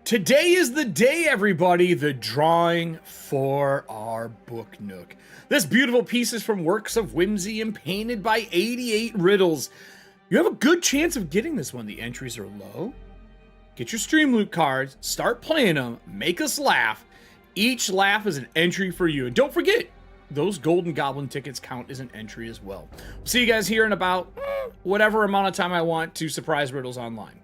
Today is the day, everybody, the drawing for our book nook. This beautiful piece is from Works of Whimsy and painted by 88 Riddles. You have a good chance of getting this one. The entries are low. Get your STREAMLOOT cards, start playing them, make us laugh. Each laugh is an entry for you. And don't forget, those Golden Goblin tickets count as an entry as well. See you guys here in about whatever amount of time I want to surprise Riddles online.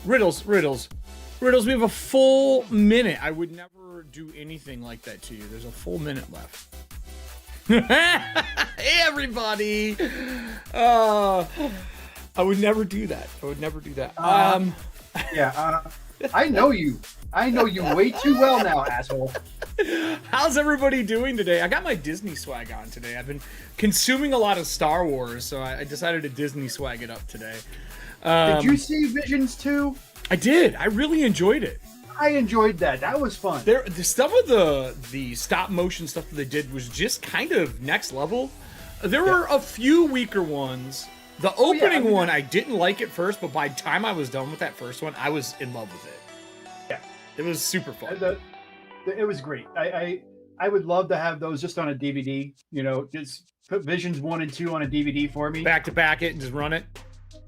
Riddles. We have a full minute. I would never do anything like that to you. There's a full minute left. Hey, everybody. I would never do that. Yeah, I know you. I know you way too well now, asshole. How's everybody doing today? I got my Disney swag on today. I've been consuming a lot of Star Wars, so I decided to Disney swag it up today. Did you see Visions 2? I did. I really enjoyed it. I enjoyed that. That was fun. The stuff of the stop motion stuff that they did was just kind of next level. There were a few weaker ones. The opening one, I didn't like at first, but by the time I was done with that first one, I was in love with it. Yeah. It was super fun. It was great. I would love to have those just on a DVD. You know, just put Visions 1 and 2 on a DVD for me. Back to back it and just run it.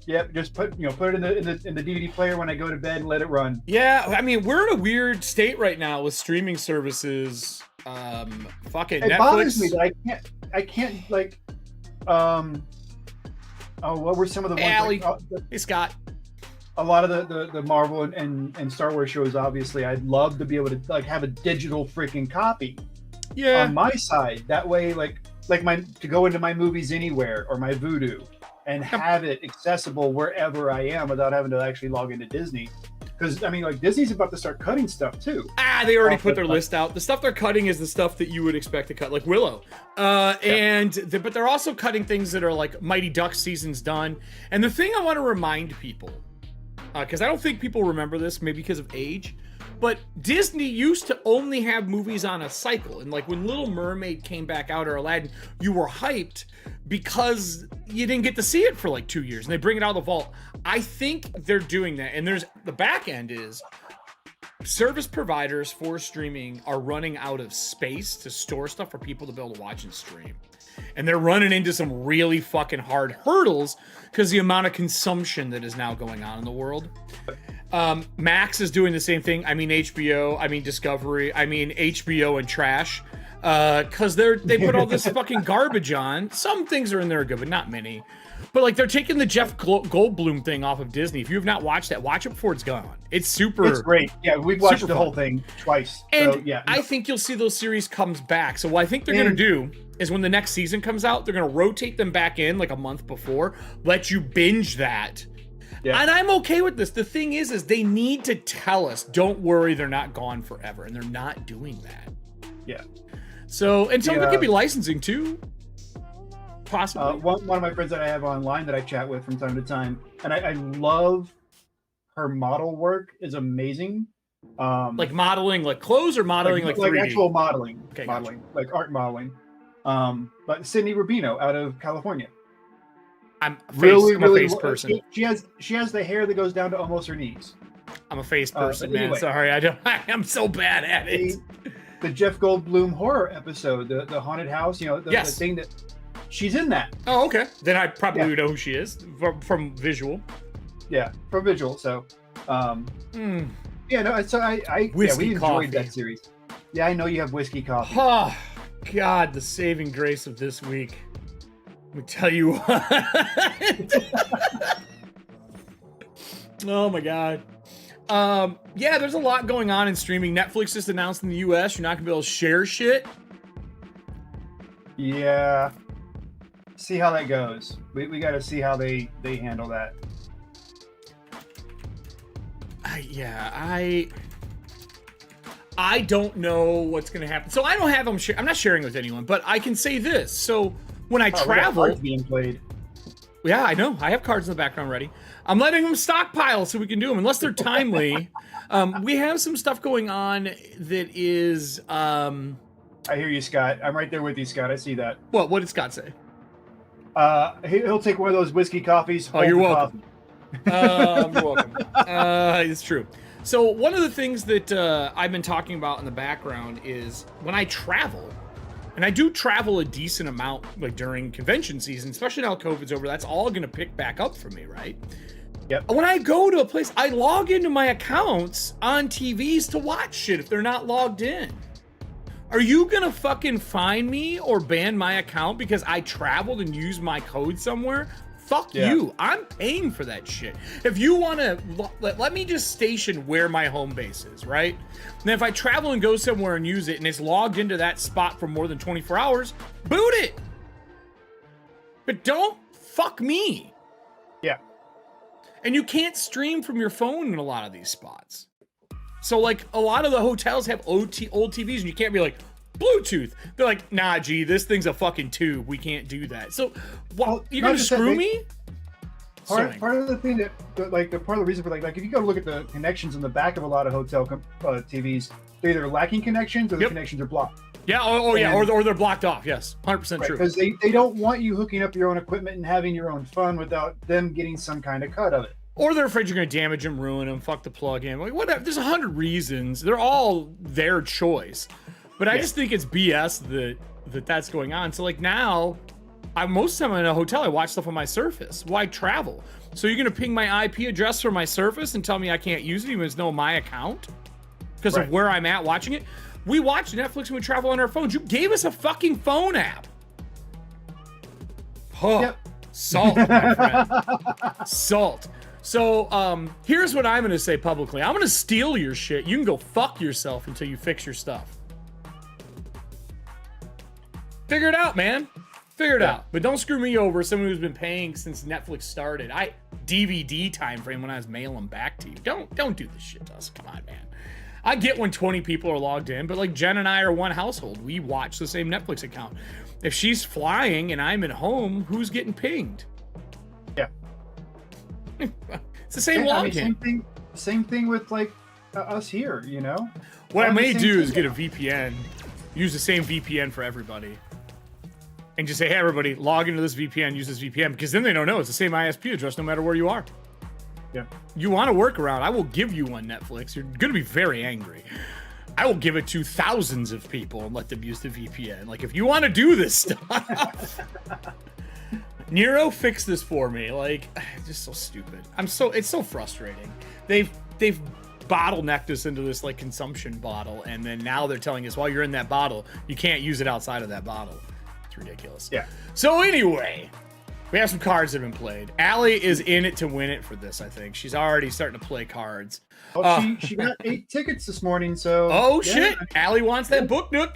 Yep, just put it in the DVD player when I go to bed and let it run. Yeah, I mean, we're in a weird state right now with streaming services. Fucking it Netflix. Bothers me that I can't like what were some of the ones? Allie. Like, Hey, Scott. A lot of the Marvel and Star Wars shows, obviously, I'd love to be able to like have a digital freaking copy. Yeah. On my side, that way, like to go into my Movies Anywhere or my Vudu and have it accessible wherever I am without having to actually log into Disney. Because I mean, like Disney's about to start cutting stuff too. They already put their list out. The stuff they're cutting is the stuff that you would expect to cut, like Willow. But they're also cutting things that are like Mighty Ducks season's done. And the thing I want to remind people, because I don't think people remember this, maybe because of age, but Disney used to only have movies on a cycle. And like when Little Mermaid came back out or Aladdin, you were hyped because you didn't get to see it for like 2 years and they bring it out of the vault. I think they're doing that. And there's the back end is service providers for streaming are running out of space to store stuff for people to be able to watch and stream. And they're running into some really fucking hard hurdles because the amount of consumption that is now going on in the world. Max is doing the same thing. I mean HBO, I mean Discovery, I mean HBO and trash. Because they put all this fucking garbage on. Some things are in there good, but not many. But like they're taking the Jeff Goldblum thing off of Disney. If you have not watched that, watch it before it's gone. It's great. Yeah, we've watched the whole thing twice. And so, yeah, I think you'll see those series comes back. So what I think they're gonna do is when the next season comes out, they're gonna rotate them back in like a month before, let you binge that. Yeah. And I'm okay with this. The thing is they need to tell us, don't worry, they're not gone forever, and they're not doing that. Yeah. So, and some of it could be licensing too. Possibly. One of my friends that I have online that I chat with from time to time, and I love her model work is amazing. Like modeling, like clothes, or modeling like 3D? Actual modeling, okay, modeling, gotcha. Like art modeling. But Sydney Rubino out of California. I'm a face person. She has the hair that goes down to almost her knees. I'm a face person, man. Anyway, sorry, I'm so bad at it. The Jeff Goldblum horror episode, the haunted house, the thing that she's in that. Oh, okay. Then I probably would know who she is from visual. Yeah, from visual. So, so we enjoyed that series. Yeah, I know you have whiskey coffee. Oh, God, the saving grace of this week. Let me tell you what. Oh my God. There's a lot going on in streaming. Netflix just announced in the US you're not gonna be able to share shit. Yeah. See how that goes. We got to see how they handle that. I don't know what's gonna happen. So I don't have them. I'm not sharing with anyone, but I can say this. So when I travel, cards being played. Yeah, I know. I have cards in the background ready. I'm letting them stockpile so we can do them, unless they're timely. We have some stuff going on that is. I hear you, Scott. I'm right there with you, Scott. I see that. What did Scott say? He'll take one of those whiskey coffees. Oh, you're welcome. You're welcome. It's true. So one of the things that I've been talking about in the background is when I travel, and I do travel a decent amount, like during convention season, especially now COVID's over, that's all going to pick back up for me, right? Yep. When I go to a place, I log into my accounts on TVs to watch shit if they're not logged in. Are you gonna fucking fine me or ban my account because I traveled and used my code somewhere? Fuck you. I'm paying for that shit. If you want to, let me just station where my home base is, right? And if I travel and go somewhere and use it and it's logged into that spot for more than 24 hours, boot it. But don't fuck me. Yeah. And you can't stream from your phone in a lot of these spots. So like a lot of the hotels have old TVs and you can't be like, Bluetooth. They're like, nah, gee, this thing's a fucking tube. We can't do that. So, well, you're gonna screw me? Part of the thing that, like, the part of the reason for like if you go look at the connections in the back of a lot of hotel TVs, they're either lacking connections or the connections are blocked. Yeah. Oh yeah. Or they're blocked off. Yes, 100% true. Because they don't want you hooking up your own equipment and having your own fun without them getting some kind of cut of it. Or they're afraid you're going to damage them, ruin them, fuck the plug-in. Like whatever. There's 100 reasons. They're all their choice. But I just think it's BS that's going on. So like now, most of the time I'm in a hotel, I watch stuff on my Surface. Why travel? So you're gonna ping my IP address for my Surface and tell me I can't use it even though it's my account? Because of where I'm at watching it? We watch Netflix when we travel on our phones. You gave us a fucking phone app. Oh, salt, my friend. Salt. So here's what I'm gonna say publicly. I'm gonna steal your shit. You can go fuck yourself until you fix your stuff. Figure it out, man. Figure it out. But don't screw me over, someone who's been paying since Netflix started. DVD time frame when I was mailing them back to you. Don't do this shit to us. Come on, man. I get when 20 people are logged in, but like Jen and I are one household. We watch the same Netflix account. If she's flying and I'm at home, who's getting pinged? Yeah. It's the same login. Same thing with like us here, you know? What I may do is get a VPN, use the same VPN for everybody. And just say, hey, everybody, log into this VPN, use this VPN, because then they don't know. It's the same ISP address no matter where you are. Yeah. You want a workaround, I will give you one, Netflix. You're going to be very angry. I will give it to thousands of people and let them use the VPN. Like, if you want to do this stuff. Nero, fix this for me. Like, just so stupid. It's so frustrating. They've bottlenecked us into this, like, consumption bottle, and then now they're telling us, while you're in that bottle, you can't use it outside of that bottle. Ridiculous. Yeah. So anyway, we have some cards that have been played. Allie is in it to win it for this, I think. She's already starting to play cards. Oh, she got 8 tickets this morning, so... Oh, shit. Allie wants that book nook.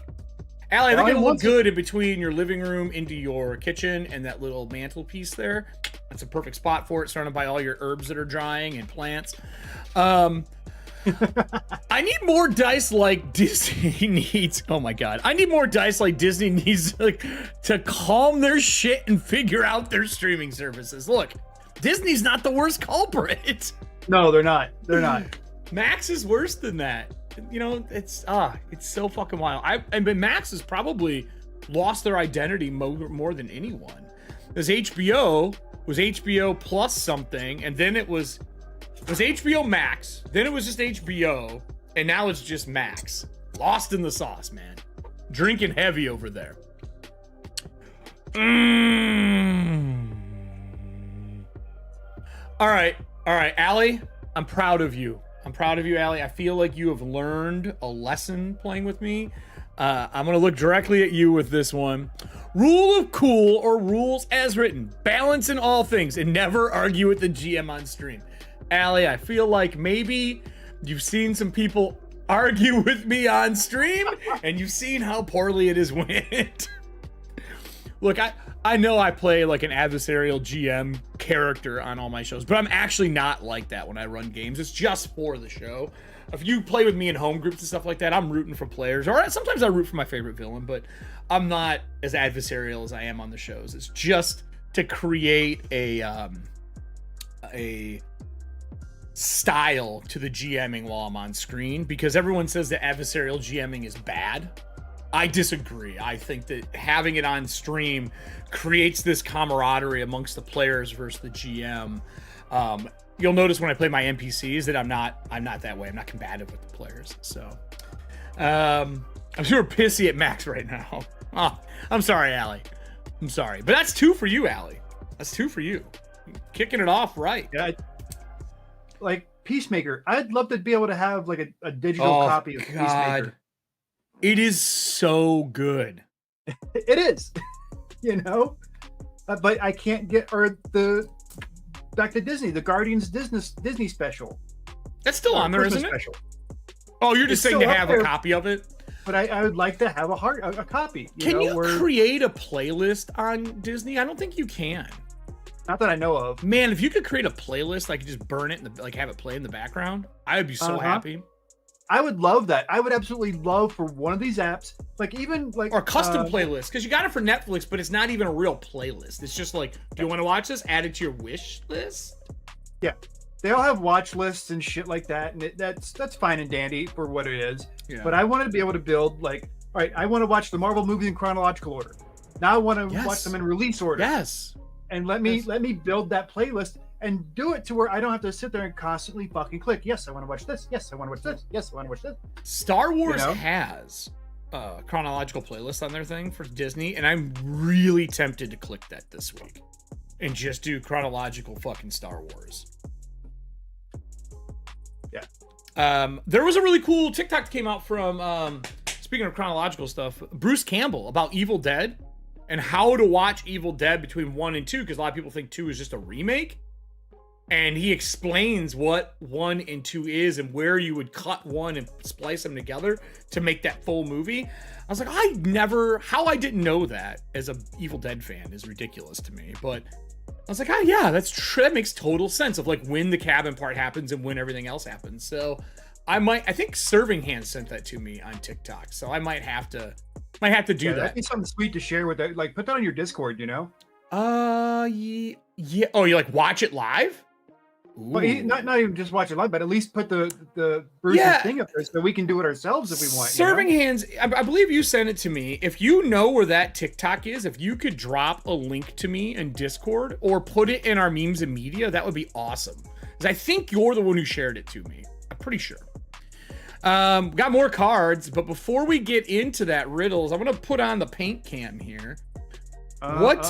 Allie, I think it'll look good in between your living room into your kitchen and that little mantelpiece there. That's a perfect spot for it, surrounded by all your herbs that are drying and plants. I need more dice like Disney needs. Oh my god. I need more dice like Disney needs to calm their shit and figure out their streaming services. Look, Disney's not the worst culprit. No, they're not. They're not. Max is worse than that. You know, it's so fucking wild. But Max has probably lost their identity more than anyone. Because HBO was HBO plus something, and then it was HBO Max, then it was just HBO, and now it's just Max. Lost in the sauce, man. Drinking heavy over there. All right, Allie, I'm proud of you. Allie. I feel like you have learned a lesson playing with me. I'm going to look directly at you with this one. Rule of cool, or rules as written. Balance in all things, and never argue with the GM on stream. Allie, I feel like maybe you've seen some people argue with me on stream, and you've seen how poorly it has went. Look, I know I play like an adversarial GM character on all my shows, but I'm actually not like that when I run games. It's just for the show. If you play with me in home groups and stuff like that, I'm rooting for players. Or sometimes I root for my favorite villain, but I'm not as adversarial as I am on the shows. It's just to create a style to the GMing while I'm on screen, because everyone says that adversarial GMing is bad. I disagree. I think that having it on stream creates this camaraderie amongst the players versus the GM. You'll notice when I play my NPCs that I'm not that way. I'm not combative with the players. So I'm super pissy at Max right now. Oh, I'm sorry, Allie. I'm sorry. But that's 2 for you, Allie. That's 2 for you. Kicking it off right. Yeah. Like Peacemaker, I'd love to be able to have like a digital copy of Peacemaker. It is so good. It is. You know? but I can't get back to Disney, the Guardians Disney special. That's still on there, Christmas isn't it? special. Oh, you're just It's saying to still up have there. a copy of it? But I would like to have a copy. Can you create a playlist on Disney? I don't think you can. Not that I know of. Man, if you could create a playlist, I could just burn it and like have it play in the background. I would be so happy. I would love that. I would absolutely love for one of these apps, like even like or custom playlist, because you got it for Netflix, but it's not even a real playlist. It's just like, do you want to watch this? Add it to your wish list. Yeah, they all have watch lists and shit like that, and that's fine and dandy for what it is. Yeah. But I wanted to be able to build like, all right, I want to watch the Marvel movies in chronological order. Now I want to watch them in release order. Yes. And let me build that playlist and do it to where I don't have to sit there and constantly fucking click. Yes, I want to watch this. Yes, I want to watch this. Yes, I want to watch this. Star Wars has a chronological playlist on their thing for Disney, and I'm really tempted to click that this week and just do chronological fucking Star Wars. Yeah. There was a really cool TikTok that came out from, speaking of chronological stuff, Bruce Campbell about Evil Dead and how to watch Evil Dead between 1 and 2, because a lot of people think 2 is just a remake. And he explains what 1 and 2 is and where you would cut 1 and splice them together to make that full movie. I was like, how I didn't know that as a Evil Dead fan is ridiculous to me. But I was like, oh yeah, that's true. That makes total sense of like when the cabin part happens and when everything else happens. So I think Serving Hands sent that to me on TikTok. So I might have to do that. That'd be something sweet to share with that. Like put that on your Discord, you know? Yeah. Oh, you like watch it live? But not even just watch it live, but at least put the Bruce's thing up there so we can do it ourselves if we want. Serving Hands, I believe you sent it to me. If you know where that TikTok is, if you could drop a link to me in Discord or put it in our memes and media, that would be awesome. Because I think you're the one who shared it to me. I'm pretty sure. Got more cards, but before we get into that riddles, I'm gonna put on the paint cam here. What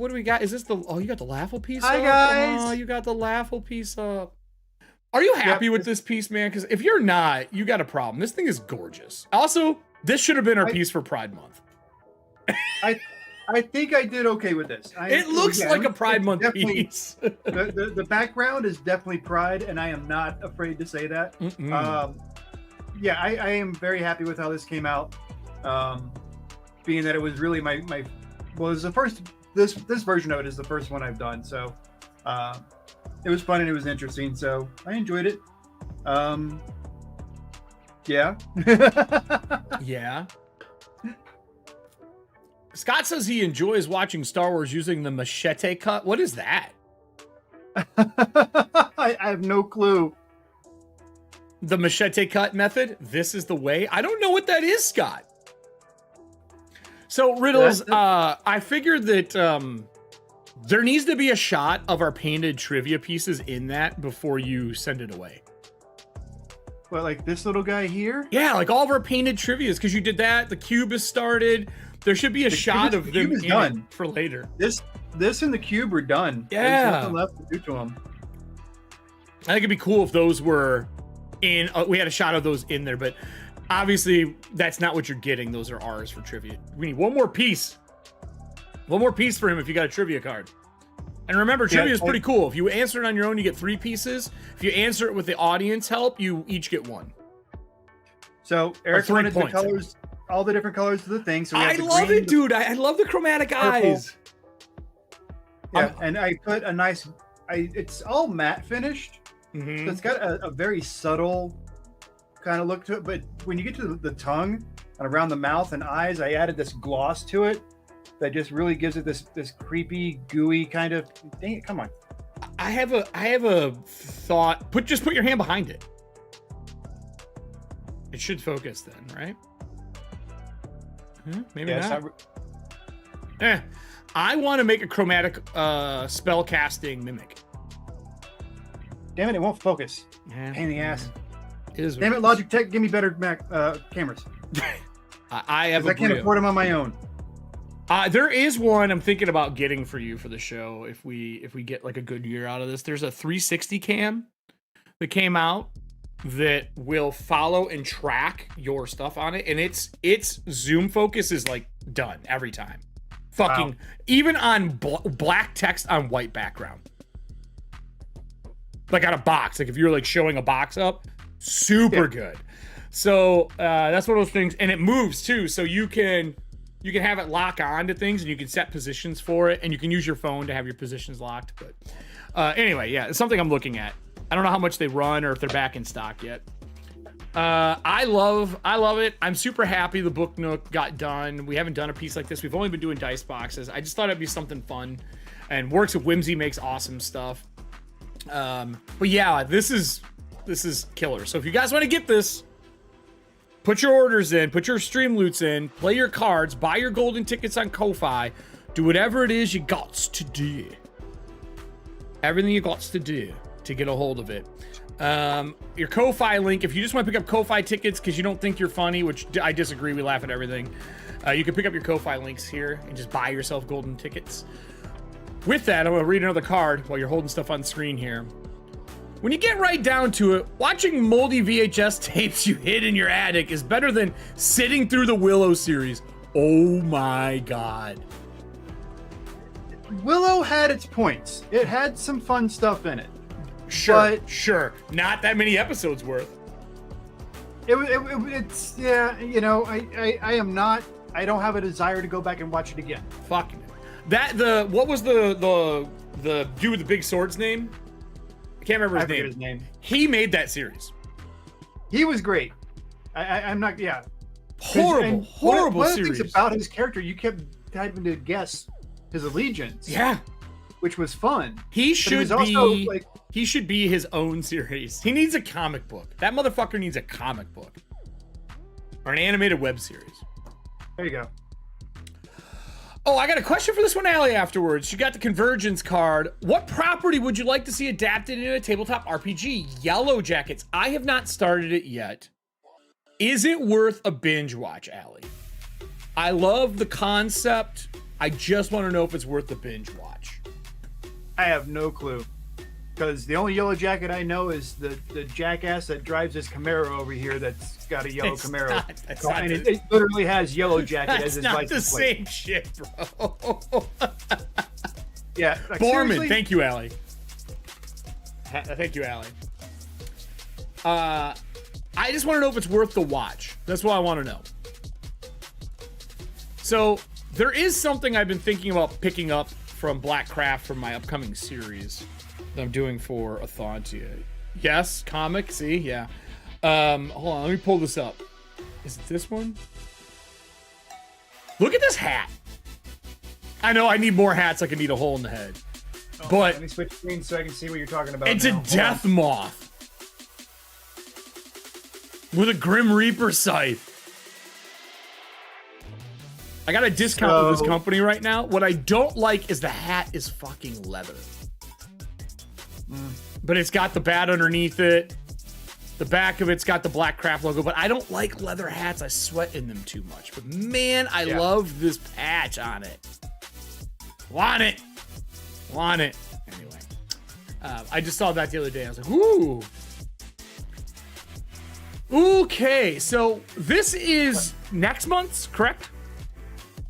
do we got? Is this you got the Laughal piece Hi, up? guys. Oh, you got the Laughal piece up. Are you happy with this piece, man? Because if you're not, you got a problem. This thing is gorgeous. Also, this should have been our piece for Pride Month. I think I did okay with this. It looks like a Pride Month piece. the background is definitely Pride, and I am not afraid to say that. Yeah, I am very happy with how this came out. Being that it was really it was the first. This version of it is the first one I've done, so it was fun and it was interesting. So I enjoyed it. Yeah. Yeah. Scott says he enjoys watching Star Wars using the machete cut. What is that? I have no clue. The machete cut method? This is the way? I don't know what that is, Scott. So, Riddles, I figured that there needs to be a shot of our painted trivia pieces in that before you send it away. What, like this little guy here? Yeah, like all of our painted trivias, because you did that. The cube is started. There should be a shot of them in it for later. This and the cube are done. Yeah. There's nothing left to do to them. I think it'd be cool if those were in, we had a shot of those in there, but obviously that's not what you're getting. Those are ours for trivia. We need one more piece. One more piece for him if you got a trivia card. And remember, trivia is pretty cool. If you answer it on your own, you get 3 pieces. If you answer it with the audience help, you each get 1. So Eric wanted the colors, all the different colors of the thing. So I love it, dude. I love the chromatic eyes. Yeah, and I put a nice, it's all matte finished. So it's got a very subtle kind of look to it. But when you get to the tongue and around the mouth and eyes, I added this gloss to it that just really gives it this creepy, gooey kind of. Dang it! Come on. I have a thought. Just put your hand behind it. It should focus then, right? Maybe not. I want to make a chromatic spell casting mimic. Damn it! It won't focus. Yeah. Pain in the ass. Damn it, Logitech, give me better Mac cameras. I can't afford them on my own. There is one I'm thinking about getting for you for the show if we get like a good year out of this. There's a 360 cam that came out that will follow and track your stuff on it, and its zoom focus is like done every time. Fucking even on black text on white background. Like on a box. Like if you're like showing a box up, super good. So that's one of those things, and it moves too. So you can have it lock on to things, and you can set positions for it, and you can use your phone to have your positions locked. But anyway, yeah, it's something I'm looking at. I don't know how much they run or if they're back in stock yet. I love it. I'm super happy the Book Nook got done. We haven't done a piece like this. We've only been doing dice boxes. I just thought it'd be something fun. And Works of Whimsy makes awesome stuff. But yeah, this is killer. So if you guys want to get this, put your orders in, put your StreamLoots in, play your cards, buy your golden tickets on Ko-Fi, do whatever it is you got to do. Everything you got to do to get a hold of it. Your Ko-Fi link, if you just want to pick up Ko-Fi tickets because you don't think you're funny, which I disagree, we laugh at everything, you can pick up your Ko-Fi links here and just buy yourself golden tickets. With that, I'm going to read another card while you're holding stuff on screen here. When you get right down to it, watching moldy VHS tapes you hid in your attic is better than sitting through the Willow series. Oh my God. Willow had its points. It had some fun stuff in it. Sure. Not that many episodes worth. It's yeah, you know, I don't have a desire to go back and watch it again. Fucking what was the dude with the big sword's name? I can't remember his name. He made that series. He was great. I'm not, yeah. Horrible one series. One of the things about his character, you kept having to guess his allegiance. Yeah. Which was fun. He should be his own series. He needs a comic book. That motherfucker needs a comic book. Or an animated web series. There you go. Oh, I got a question for this one, Allie, afterwards. You got the Convergence card. What property would you like to see adapted in a tabletop RPG? Yellow Jackets. I have not started it yet. Is it worth a binge watch, Allie? I love the concept. I just want to know if it's worth the binge watch. I have no clue. Because the only Yellow Jacket I know is the jackass that drives this Camaro over here that's got a yellow Camaro. It literally has Yellow Jacket as his license plate. That's not the same shit, bro. Yeah. Like, Borman, thank you, Allie. Thank you, Allie. I just want to know if it's worth the watch. That's what I want to know. So, there is something I've been thinking about picking up from Black Craft from my upcoming series that I'm doing for Athontia. Yes, comic, see? Yeah. Hold on, let me pull this up. Is it this one? Look at this hat. I know I need more hats like I need a hole in the head. Oh, but let me switch screens so I can see what you're talking about. It's now. A death moth with a Grim Reaper scythe. I got a discount with this company right now. What I don't like is the hat is fucking leather. But it's got the bat underneath it. The back of it's got the Black Craft logo. But I don't like leather hats. I sweat in them too much. But man, I love this patch on it. Want it. Anyway. I just saw that the other day. I was like, ooh. Okay, so this is next month's, correct?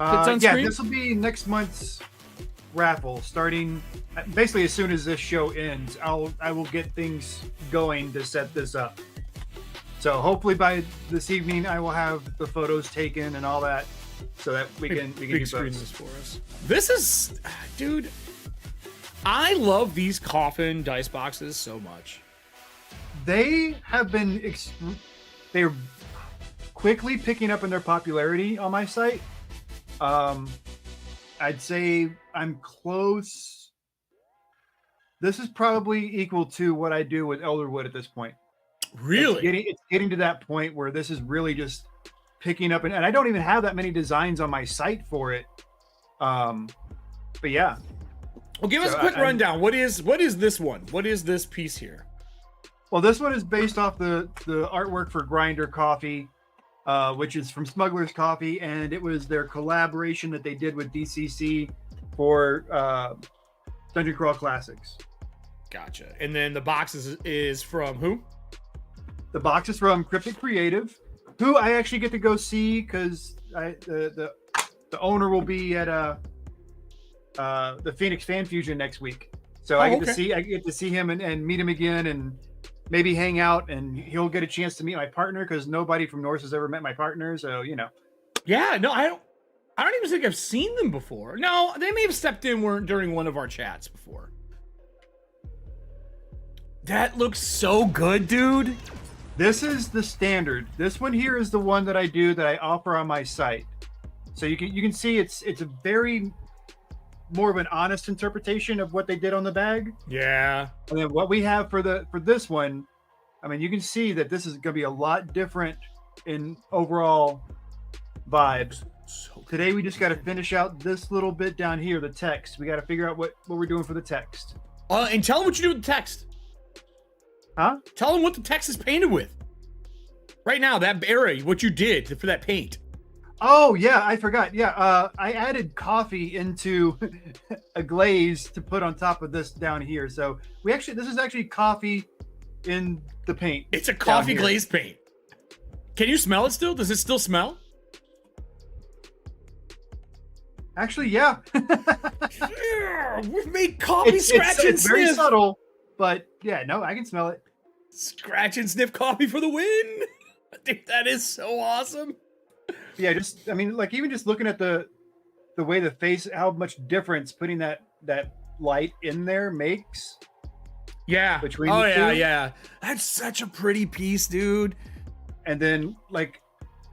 This will be next month's raffle, starting basically as soon as this show ends. I will get things going to set this up. So hopefully by this evening I will have the photos taken and all that, so that we can do screen this for us. This is, dude. I love these coffin dice boxes so much. They have been they're quickly picking up in their popularity on my site. I'd say I'm close. This is probably equal to what I do with Elderwood at this point. Really? It's getting to that point where this is really just picking up, and I don't even have that many designs on my site for it. But yeah. Well, give us a quick rundown. What is this one? What is this piece here? Well, this one is based off the artwork for Grinder Coffee, which is from Smuggler's Coffee, and it was their collaboration that they did with DCC for Dungeon Crawl Classics. Gotcha. And then the box is from who? The box is from Cryptic Creative, who I actually get to go see because the owner will be at the Phoenix Fan Fusion next week. So I get to see him and meet him again, and maybe hang out, and he'll get a chance to meet my partner, because nobody from Norse has ever met my partner. So, you know. Yeah, no, I don't even think I've seen them before. No, they may have stepped in during one of our chats before. That looks so good, dude. This is the standard. This one here is the one that I do, that I offer on my site. So you can see it's a very more of an honest interpretation of what they did on the bag. Yeah. And then what we have for this one, I mean, you can see that this is going to be a lot different in overall vibes. So Today we just got to finish out this little bit down here, the text. We got to figure out what we're doing for the text. And tell them what you do with the text. Huh? Tell them what the text is painted with. Right now, that area, what you did for that paint. Oh, yeah, I forgot. Yeah, I added coffee into a glaze to put on top of this down here. So this is actually coffee in the paint. It's a coffee glaze paint. Can you smell it still? Does it still smell? Actually, yeah. Yeah, we've made coffee scratch and it's very sniff. subtle, but yeah, no, I can smell it. Scratch and sniff coffee for the win. I think that is so awesome. Yeah, even just looking at the way the face, how much difference putting that light in there makes. Yeah. Between the two. Yeah. That's such a pretty piece, dude. And then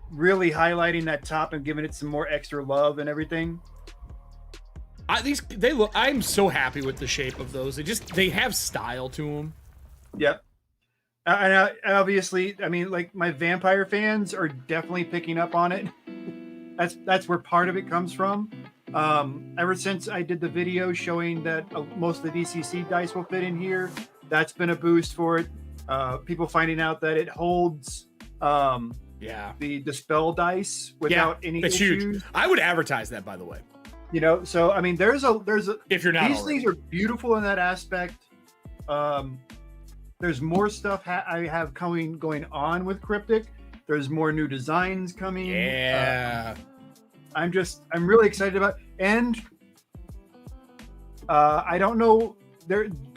really highlighting that top and giving it some more extra love and everything. I'm so happy with the shape of those. They have style to them. Yep. And obviously, I mean, my vampire fans are definitely picking up on it. That's where part of it comes from. Ever since I did the video showing that most of the DCC dice will fit in here, that's been a boost for it. People finding out that it holds the dispel dice without any it's issues. Huge. I would advertise that, by the way. You know, so I mean, there's a if you're not these already. things are beautiful in that aspect. There's more stuff I have going on with Cryptic. There's more new designs coming. Yeah. I'm really excited about it. And I don't know,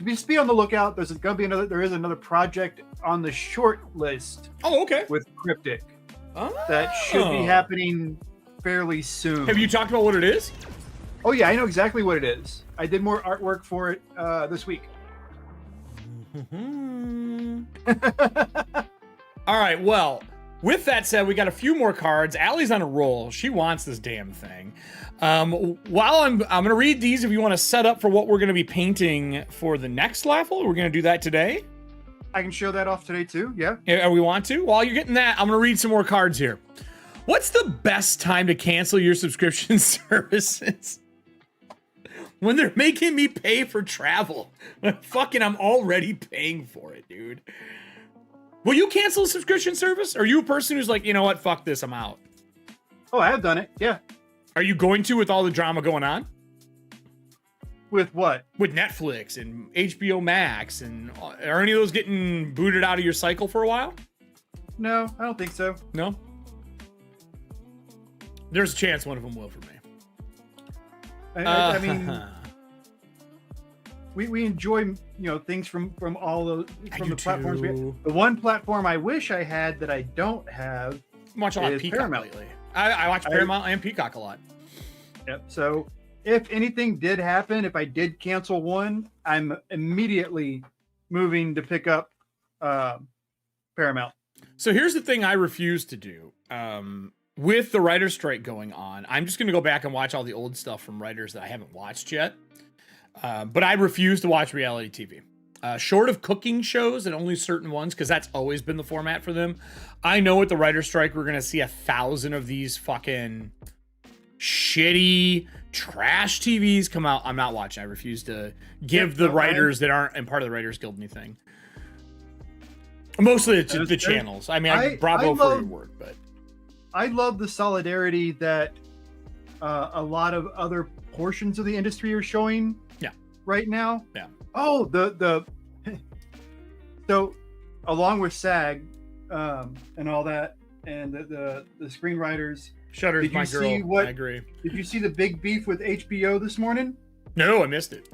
just be on the lookout. There is another project on the short list. Oh, okay. With Cryptic. Oh. That should be happening fairly soon. Have you talked about what it is? Oh yeah, I know exactly what it is. I did more artwork for it this week. All right, well, with that said, we got a few more cards. Allie's on a roll. She wants this damn thing. While I'm going to read these, if you want to set up for what we're going to be painting for the next level, we're going to do that today. I can show that off today too, yeah. We want to? While you're getting that, I'm going to read some more cards here. What's the best time to cancel your subscription services? When they're making me pay for travel. Fucking, I'm already paying for it, dude. Will you cancel a subscription service? Are you a person who's like, you know what, fuck this, I'm out? Oh, I have done it, yeah. Are you going to with all the drama going on? With what? With Netflix and HBO Max, and are any of those getting booted out of your cycle for a while? No, I don't think so. No? There's a chance one of them will for me. I mean, we enjoy things from all the platforms. The one platform I wish I had that I don't have. I watch a lot of Peacock Paramount lately. I watch Paramount and Peacock a lot. Yep. So if anything did happen, if I did cancel one, I'm immediately moving to pick up Paramount. So here's the thing I refuse to do. With the writer's strike going on, I'm just going to go back and watch all the old stuff from writers that I haven't watched yet. But I refuse to watch reality TV. Short of cooking shows and only certain ones, because that's always been the format for them. I know with the writer's strike, we're going to see 1,000 of these fucking shitty trash TVs come out. I'm not watching. I refuse to give the writers that aren't part of the Writers Guild anything. Mostly the channels. I mean, bravo for your work, but I love the solidarity that a lot of other portions of the industry are showing. Yeah. Right now. Yeah. Oh, so along with SAG and all that, and the screenwriters. Shutter's my girl. I agree. Did you see the big beef with HBO this morning? No, I missed it.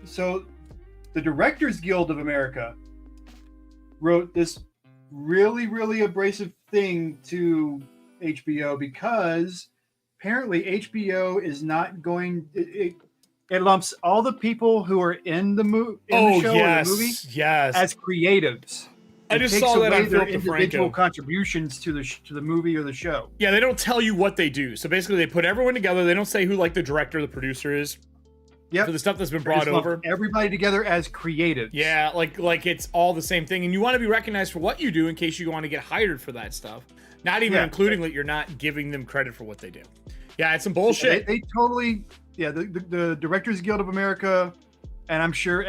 So the Directors Guild of America wrote this really, really abrasive thing to HBO because apparently HBO is not going. It lumps all the people who are in the show or the movie as creatives. I just saw that on their Philip individual DeFranco. contributions to the movie or the show. Yeah, they don't tell you what they do. So basically, they put everyone together. They don't say who like the director or the producer is. Yep. For the stuff that's been brought over. Everybody together as creatives. Yeah, like it's all the same thing. And you want to be recognized for what you do in case you want to get hired for that stuff. Not even including that you're not giving them credit for what they do. Yeah, it's some bullshit. They totally, the Directors Guild of America, and I'm sure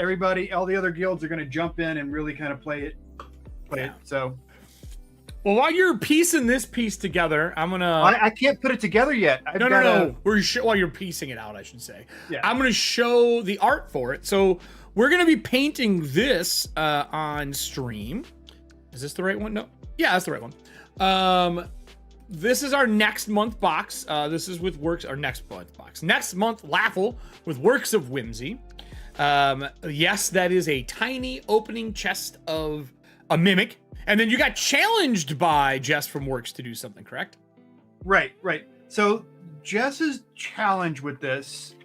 all the other guilds are going to jump in and really kind of play it. So. Well, while you're piecing this piece together, I'm gonna. I can't put it together yet. No. While you're piecing it out, I should say. Yeah. I'm gonna show the art for it. So we're gonna be painting this on stream. Is this the right one? No. Yeah, that's the right one. This is our next month box. This is with works. Our next month box. Next month, LAUGHAL with Works of Whimsy. Yes, that is a tiny opening chest of a mimic. And then you got challenged by Jess from Works to do something, correct? Right. So Jess's challenge with this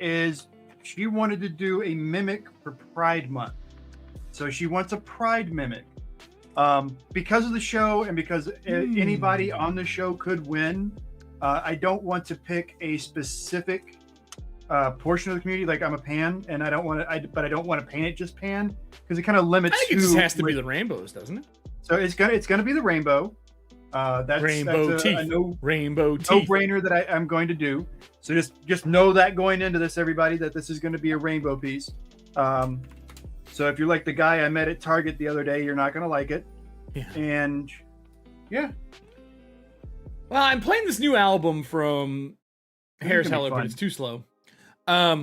is she wanted to do a mimic for Pride Month. So she wants a Pride mimic. Because of the show and because anybody on the show could win, I don't want to pick a specific portion of the community. Like I'm a pan, and I don't want to paint it just pan because it kind of limits. I think it just has to be the rainbows, doesn't it? So it's gonna be the rainbow. That's rainbow teeth. Rainbow teeth. No-brainer that I'm going to do. So just know that going into this, everybody, that this is going to be a rainbow piece. So if you're like the guy I met at Target the other day, you're not going to like it. Yeah. And yeah. Well, I'm playing this new album from Harris Heller, but it's too slow. I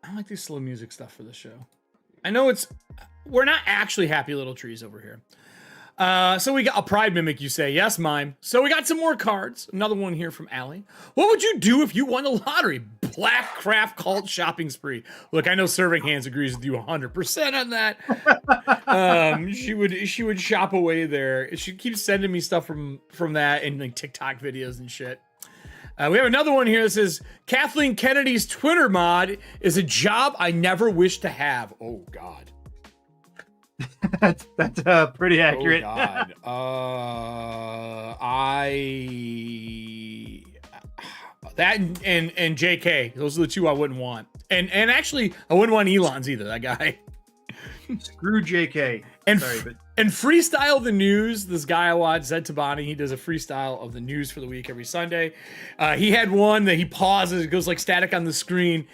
don't like this slow music stuff for this show. I know we're not actually happy little trees over here. So we got a Pride mimic, you say. Yes, mime. So we got some more cards. Another one here from Allie. What would you do if you won the lottery? Black craft cult shopping spree. Look, I know Serving Hands agrees with you 100% on that. She would shop away there. She keeps sending me stuff from that and like TikTok videos and shit. We have another one here that says, Kathleen Kennedy's Twitter mod is a job I never wish to have. Oh, God. that's pretty accurate. Oh, God. That and JK, those are the two I wouldn't want. And actually, I wouldn't want Elon's either, that guy. Screw JK. And freestyle the news. This guy I watch, Zed Tabani, he does a freestyle of the news for the week every Sunday. He had one that he pauses, it goes like static on the screen,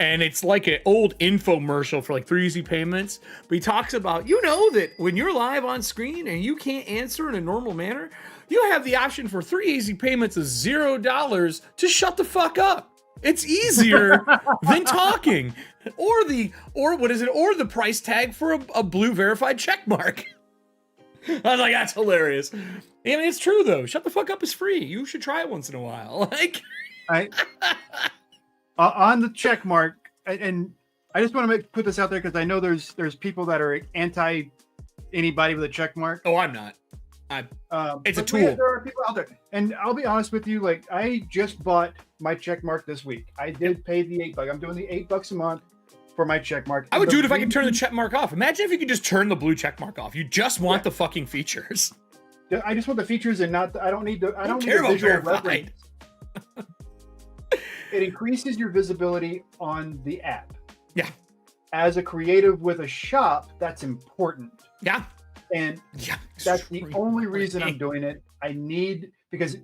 and it's like an old infomercial for like 3 easy payments. But he talks about, you know, that when you're live on screen and you can't answer in a normal manner, you have the option for 3 easy payments of $0 to shut the fuck up. It's easier than talking, or the price tag for a blue verified check mark. I was like, that's hilarious. I mean, it's true though. Shut the fuck up is free. You should try it once in a while. Like, on the check mark, and I just want to put this out there because I know there's people that are anti anybody with a check mark. Oh, I'm not. It's a tool. There are people out there, and I'll be honest with you. Like, I just bought my check mark this week. I did pay the $8. I'm doing the $8 a month for my check mark. I would do it if I could turn the check mark off. Imagine if you could just turn the blue check mark off. You just want the fucking features. I just want the features and not. I don't need the. I don't need care the about visual verified. reference. It increases your visibility on the app. Yeah. As a creative with a shop, that's important. Yeah. And that's the only reason I'm doing it. Because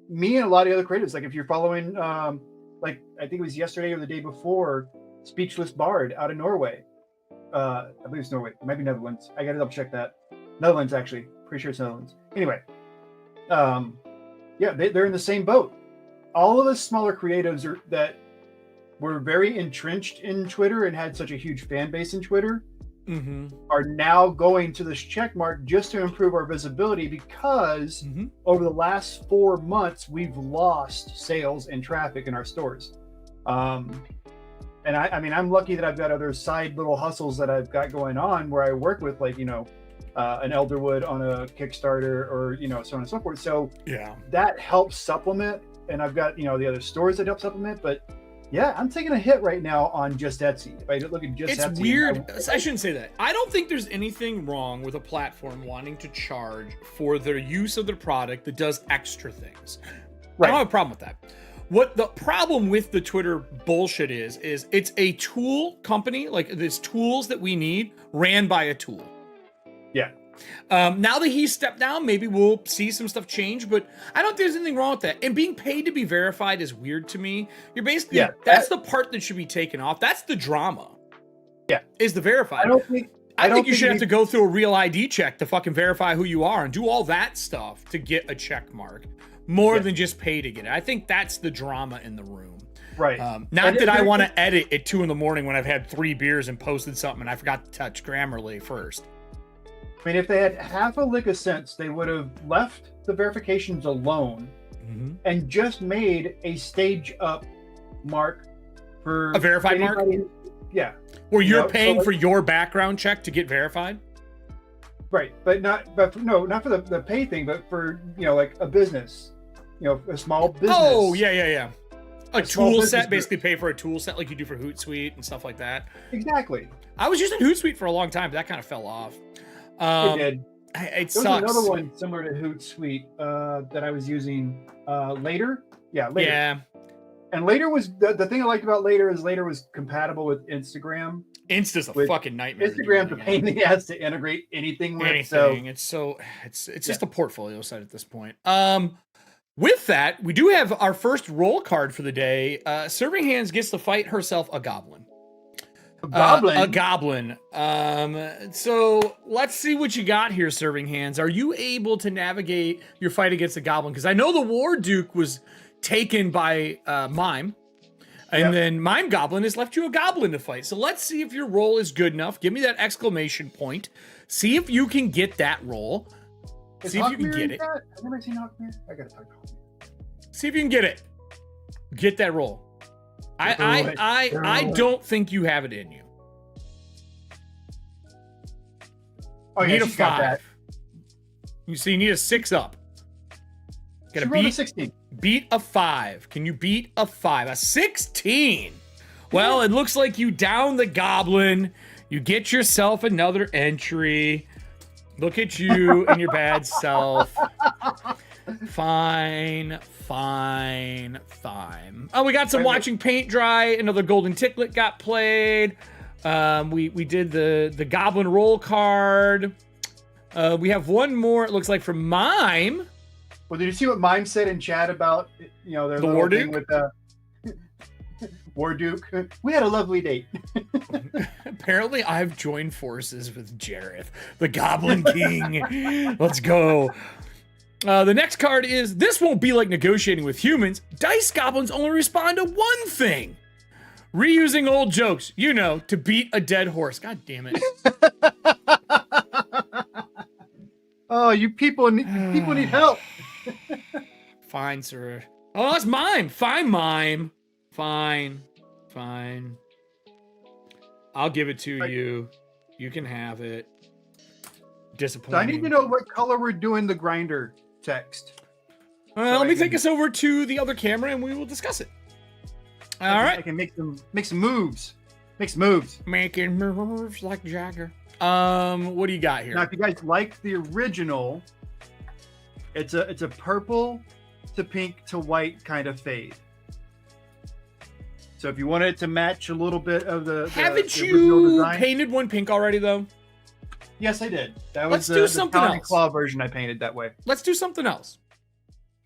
me and a lot of other creatives, like if you're following, like I think it was yesterday or the day before, Speechless Bard out of Norway. I believe it's Norway. It might be Netherlands. I got to double check that. Netherlands, actually. Pretty sure it's Netherlands. Anyway. They're in the same boat. All of us smaller creatives that were very entrenched in Twitter and had such a huge fan base in Twitter are now going to this check mark just to improve our visibility because over the last 4 months, we've lost sales and traffic in our stores. And I mean, I'm lucky that I've got other side little hustles that I've got going on where I work with, like, an Elderwood on a Kickstarter, or, so on and so forth. So Yeah. that helps supplement. And I've got, the other stores that help supplement. But yeah, I'm taking a hit right now on just Etsy. If I look at just Etsy. It's weird. I shouldn't say that. I don't think there's anything wrong with a platform wanting to charge for their use of their product that does extra things. Right. I don't have a problem with that. What the problem with the Twitter bullshit is it's a tool company. Like, there's tools that we need ran by a tool. Yeah. Now that he's stepped down, maybe we'll see some stuff change, but I don't think there's anything wrong with that. And being paid to be verified is weird to me. You're basically, that's the part that should be taken off. That's the drama. Yeah. Is the verified. I think you should have to go through a real ID check to fucking verify who you are and do all that stuff to get a check mark. More than just pay to get it. I think that's the drama in the room. Right. Not that I want to edit at 2 a.m. when I've had 3 beers and posted something and I forgot to touch Grammarly first. I mean, if they had half a lick of sense, they would have left the verifications alone and just made a stage up mark for a verified mark. Yeah. Where you're paying for your background check to get verified. Right, not for the pay thing, but for like a business, a small business. Oh yeah. A tool set, basically pay for a tool set like you do for Hootsuite and stuff like that. Exactly. I was using Hootsuite for a long time, but that kind of fell off. It did. It There sucks. was another one similar to Hootsuite that I was using later. Yeah, later. Yeah. And later was the thing I liked about later is later was compatible with Instagram. Insta's a fucking nightmare. Instagram's a pain in the ass to integrate anything with. Anything. So it's just a portfolio site at this point. With that, we do have our first roll card for the day. Serving Hands gets to fight herself a goblin. A goblin. So let's see what you got here, Serving Hands. Are you able to navigate your fight against the goblin? Because I know the War Duke was taken by Mime. And then Mime Goblin has left you a goblin to fight. So let's see if your roll is good enough. Give me that exclamation point. See if you can get that roll. See if you can get it. I've never seen Hawkmere. I gotta talk to Hawkmere. See if you can get it. Get that roll. I don't think you have it in you. Oh, you need a 5. You need a 6 up. Gotta beat a 16. Beat a 5. Can you beat a 5? A 16. Well, it looks like you down the goblin. You get yourself another entry. Look at you and your bad self. Fine. Oh, we got some watching paint dry. Another golden ticklet got played. We did the goblin roll card. We have one more, it looks like, from Mime. Well, did you see what Mime said in chat about, their the little War thing Duke? With War Duke? We had a lovely date. Apparently, I've joined forces with Jareth, the Goblin King. Let's go. The next card is, this won't be like negotiating with humans. Dice goblins only respond to one thing. Reusing old jokes, to beat a dead horse. God damn it. Oh, you people need help. Fine, sir. Oh, that's Mime. Fine, Mime. Fine. I'll give it to you. You can have it. Disappointing. So I need to know what color we're doing the grinder text. Let me take us over to the other camera and we will discuss it. All right. I can make some moves. Making moves like Jagger. What do you got here? Now, if you guys like the original, it's a purple to pink to white kind of fade. So if you wanted it to match a little bit of the Haven't the you design, painted one pink already though? Yes, I did. That Let's was do the something Pound and else. Claw version I painted that way. Let's do something else.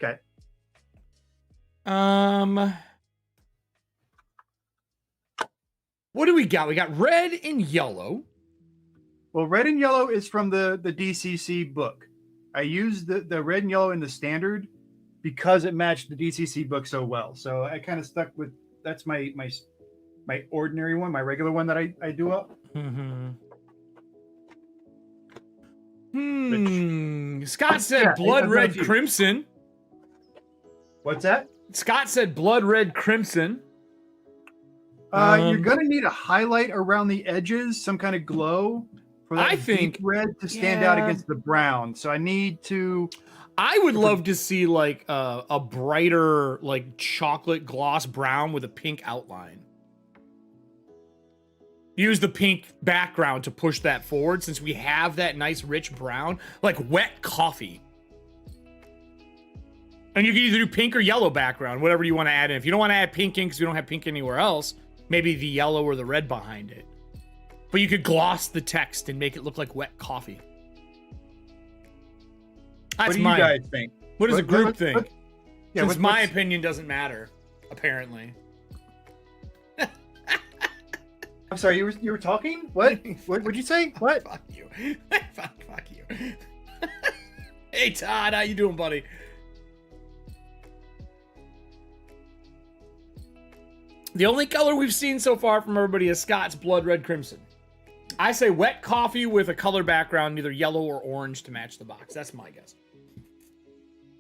Okay. What do we got? We got red and yellow. Well, red and yellow is from the DCC book. I used the red and yellow in the standard because it matched the DCC book so well. So I kind of stuck with, that's my ordinary one, my regular one that I do up. Scott said blood red crimson. What's that? Scott said blood red crimson. You're gonna need a highlight around the edges, some kind of glow for that deep red to stand out against the brown. So I need to. I would love to see like a brighter, like chocolate gloss brown with a pink outline. Use the pink background to push that forward, since we have that nice rich brown, like wet coffee. And you can either do pink or yellow background, whatever you want to add in. If you don't want to add pink in because we don't have pink anywhere else, maybe the yellow or the red behind it. But you could gloss the text and make it look like wet coffee. That's what do you guys think? What does a group think? Yeah, Since my opinion doesn't matter, apparently. I'm sorry, you were talking? What? What'd you say? What? Fuck you. Fuck you. Hey Todd, how you doing, buddy? The only color we've seen so far from everybody is Scott's Blood Red Crimson. I say wet coffee with a color background, either yellow or orange to match the box. That's my guess.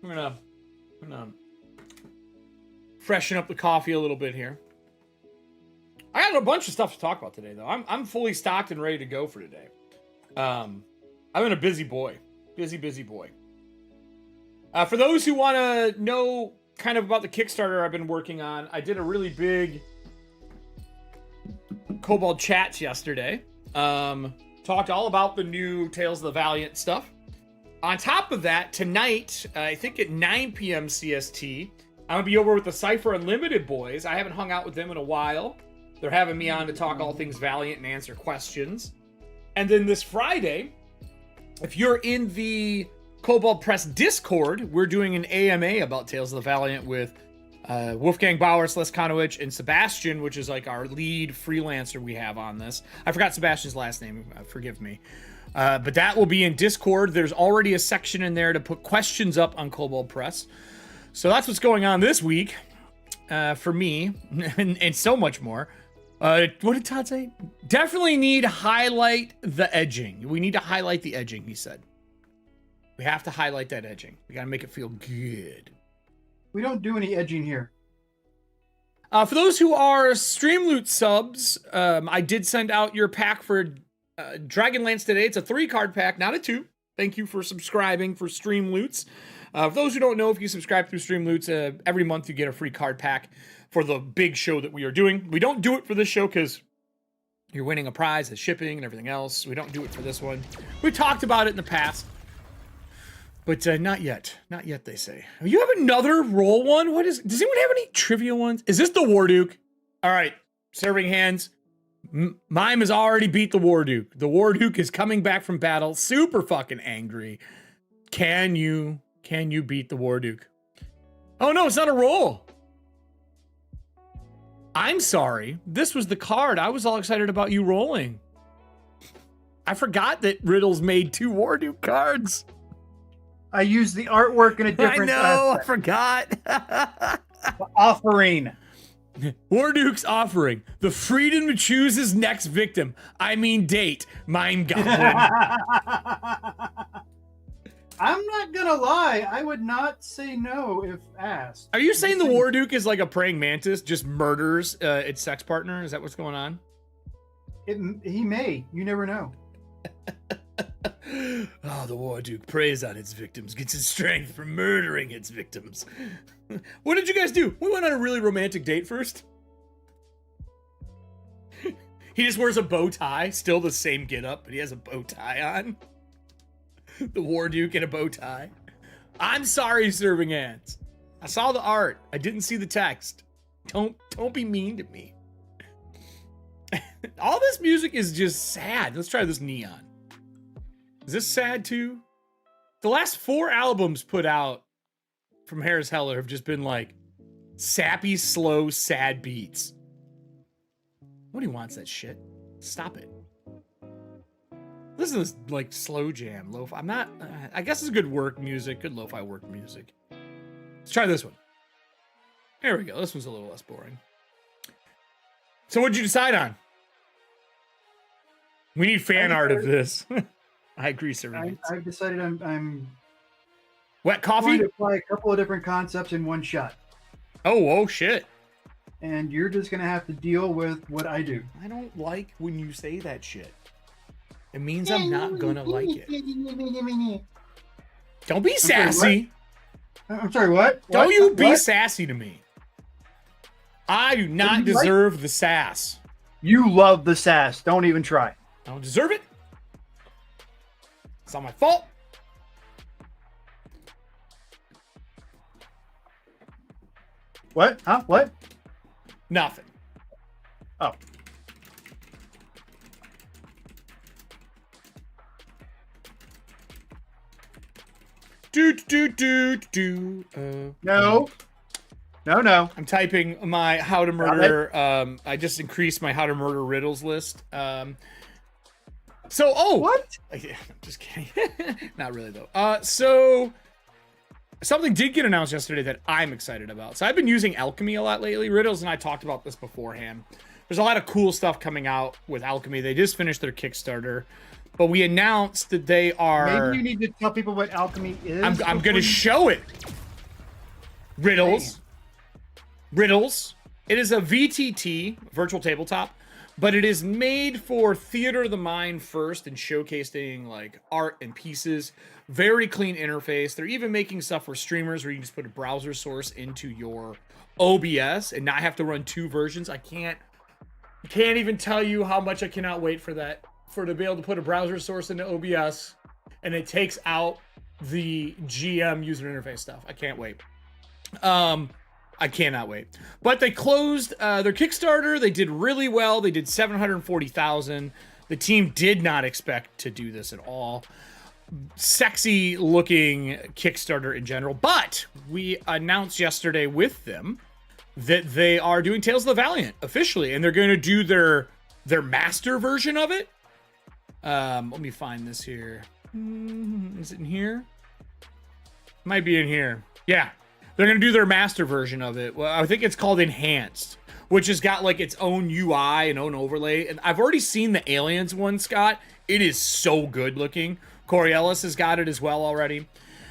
I'm gonna freshen up the coffee a little bit here. I got a bunch of stuff to talk about today, though. I'm fully stocked and ready to go for today. I've been a busy boy. Busy boy. For those who want to know kind of about the Kickstarter I've been working on, I did a really big Kobold Chats yesterday. Talked all about the new Tales of the Valiant stuff. On top of that, tonight, I think at 9 PM CST, I'm going to be over with the Cypher Unlimited boys. I haven't hung out with them in a while. They're having me on to talk all things Valiant and answer questions. And then this Friday, if you're in the Kobold Press Discord, we're doing an AMA about Tales of the Valiant with Wolfgang Bauer, Celeste Konowich, and Sebastian, which is like our lead freelancer we have on this. I forgot Sebastian's last name, forgive me. But that will be in Discord. There's already a section in there to put questions up on Kobold Press. So that's what's going on this week for me, and so much more. What did Todd say? Definitely need to highlight the edging. We need to highlight the edging, he said. We have to highlight that edging. We got to make it feel good. We don't do any edging here. For those who are StreamLoots subs, I did send out your pack for Dragonlance today. It's a 3-card pack, not a 2. Thank you for subscribing for StreamLoots. For those who don't know, if you subscribe through StreamLoots, every month you get a free card pack for the big show that we are doing. We don't do it for this show because you're winning a prize, the shipping and everything else. We don't do it for this one. We talked about it in the past. But not yet. Not yet, they say. You have another roll one? Does anyone have any trivia ones? Is this the War Duke? All right, serving hands. Mime has already beat the War Duke. The War Duke is coming back from battle, super fucking angry. Can you beat the War Duke? Oh no, it's not a roll. I'm sorry. This was the card. I was all excited about you rolling. I forgot that Riddles made 2 War Duke cards. I used the artwork in a different. I know. I forgot. Offering. War Duke's offering. The freedom to choose his next victim. I mean date. Mime Goblin. I'm not gonna lie. I would not say no if asked. Are you saying the War Duke is like a praying mantis, just murders its sex partner? Is that what's going on? He may. You never know. Oh, the War Duke preys on its victims, gets its strength from murdering its victims. What did you guys do? We went on a really romantic date first. He just wears a bow tie, still the same get-up, but he has a bow tie on. The War Duke in a bow tie. I'm sorry, serving ants. I saw the art. I didn't see the text. Don't be mean to me. All this music is just sad. Let's try this neon. Is this sad too? The last 4 albums put out from Harris Heller have just been like sappy, slow, sad beats. Nobody wants that shit. Stop it. Listen to this like slow jam, lo-fi. I guess it's good work music, good lo-fi work music. Let's try this one. There we go. This one's a little less boring. So what'd you decide on? We need fan art of this. I agree, sir. I've decided I'm wet coffee? going to apply a couple of different concepts in one shot. Oh shit. and you're just gonna have to deal with what I do. I don't like when you say that shit. It means I'm not gonna like it. Don't be sassy. I'm sorry, what? Don't you be What? sassy to me. I do not deserve the sass. You love the sass. Don't even try. I don't deserve it. It's not my fault. What? Huh? What? Nothing. Oh. No. No. I'm typing my how to murder. I just increased my how to murder riddles list. What? I'm just kidding. Not really though. So something did get announced yesterday that I'm excited about. So I've been using alchemy a lot lately. Riddles and I talked about this beforehand. There's a lot of cool stuff coming out with alchemy. They just finished their Kickstarter, but we announced that they are. Maybe you need to tell people what alchemy is. I'm going to show it. Riddles. Riddles. It is a VTT, virtual tabletop, but it is made for theater of the mind first and showcasing like art and pieces. Very clean interface. They're even making stuff for streamers where you can just put a browser source into your OBS and not have to run two versions. I can't even tell you how much I cannot wait for that, to be able to put a browser source into OBS and it takes out the GM user interface stuff. I can't wait. I cannot wait. But they closed their Kickstarter. They did really well. They did 740,000. The team did not expect to do this at all. Sexy looking Kickstarter in general. But we announced yesterday with them that they are doing Tales of the Valiant officially, and they're going to do their master version of it. Let me find this here. Is it in here? Might be in here. Yeah. They're going to do their master version of it. Well, I think it's called Enhanced, which has got like its own UI and own overlay. And I've already seen the Aliens one, Scott. It is so good looking. Corey Ellis has got it as well already.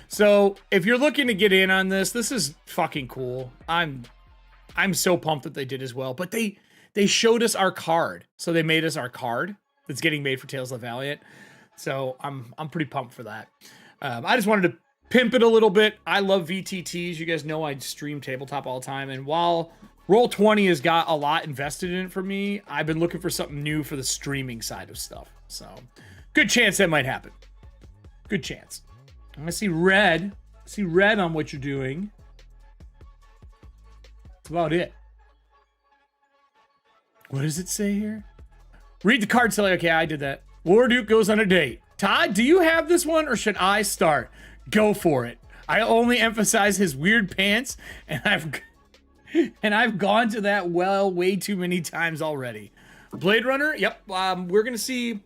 So if you're looking to get in on this, this is fucking cool. I'm so pumped that they did as well. But they showed us our card. So they made us our card that's getting made for Tales of the Valiant. So I'm pretty pumped for that. I just wanted to pimp it a little bit. I love VTTs. You guys know I stream tabletop all the time. And while Roll20 has got a lot invested in it for me, I've been looking for something new for the streaming side of stuff. So good chance that might happen. Good chance. I see red. I see red on what you're doing. That's about it. What does it say here? Read the card, Sally. Okay, I did that. Warduke goes on a date. Todd, do you have this one or should I start? Go for it. I only emphasize his weird pants, and I've gone to that well way too many times already. Blade Runner, yep. We're gonna see.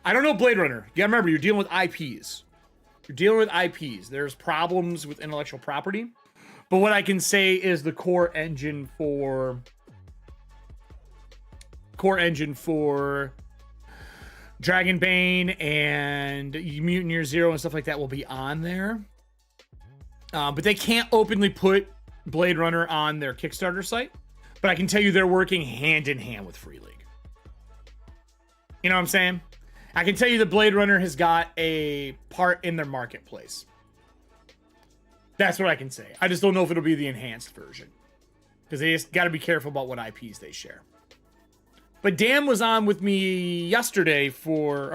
I don't know Blade Runner. You gotta remember, you're dealing with IPs. You're dealing with IPs. There's problems with intellectual property, but what I can say is the core engine for Dragonbane and Mutant Year Zero and stuff like that will be on there. But they can't openly put Blade Runner on their Kickstarter site. But I can tell you they're working hand in hand with Free League. You know what I'm saying? I can tell you that Blade Runner has got a part in their marketplace. That's what I can say. I just don't know if it'll be the enhanced version. Because they just got to be careful about what IPs they share. But Dan was on with me Tuesday for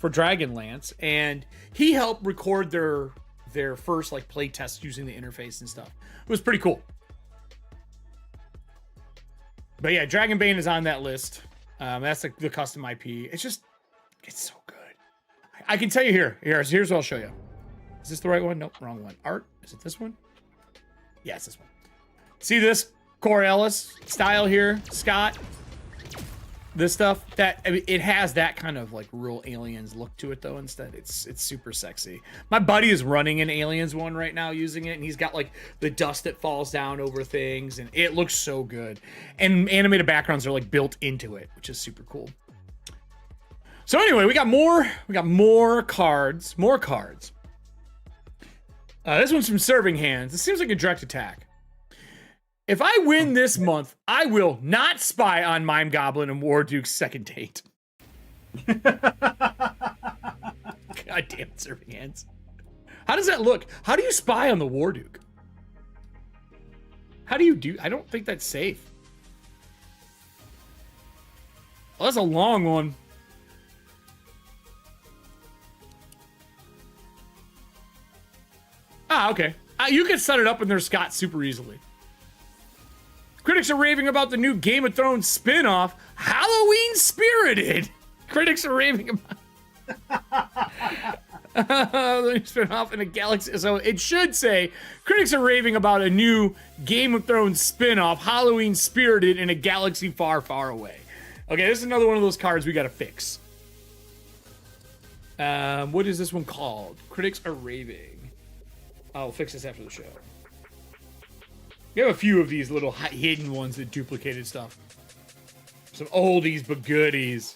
Dragonlance, and he helped record their first like play test using the interface and stuff. It was pretty cool. But yeah, Dragonbane is on that list. That's the custom IP. It's so good. I can tell you here's what I'll show you. Is this the right one? Nope, wrong one. Art, is it this one? Yeah, it's this one. See this? Corey Ellis style here, Scott. This stuff it has that kind of like real Aliens look to it though. Instead, it's super sexy. My buddy is running an Aliens one right now using it, and he's got like the dust that falls down over things, and it looks so good. And animated backgrounds are like built into it, which is super cool. So anyway, we got more cards. This one's from Serving Hands. This seems like a direct attack. If I win this month, I will not spy on Mime Goblin and War Duke's second date. God damn it, Serving Hands. How does that look? How do you spy on the War Duke? How do you do? I don't think that's safe. Well, that's a long one. Ah, okay. You can set it up in their Scott super easily. Critics are raving about the new Game of Thrones spin-off, Halloween Spirited. Critics are raving about the new spin-off in a galaxy. So it should say, critics are raving about a new Game of Thrones spin-off, Halloween Spirited in a galaxy far, far away. Okay, this is another one of those cards we gotta fix. What is this one called? Critics are raving. I'll fix this after the show. We have a few of these little hidden ones that duplicated stuff. Some oldies but goodies.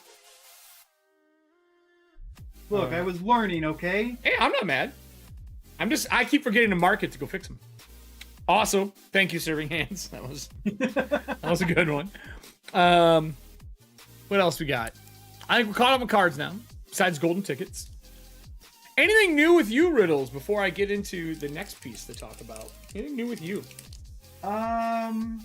Look, I was learning, okay? Hey, I'm not mad. I keep forgetting to mark it to go fix them. Also, thank you, Serving Hands. That was a good one. What else we got? I think we're caught up with cards now, besides golden tickets. Anything new with you, Riddles, before I get into the next piece to talk about? Anything new with you? I mean,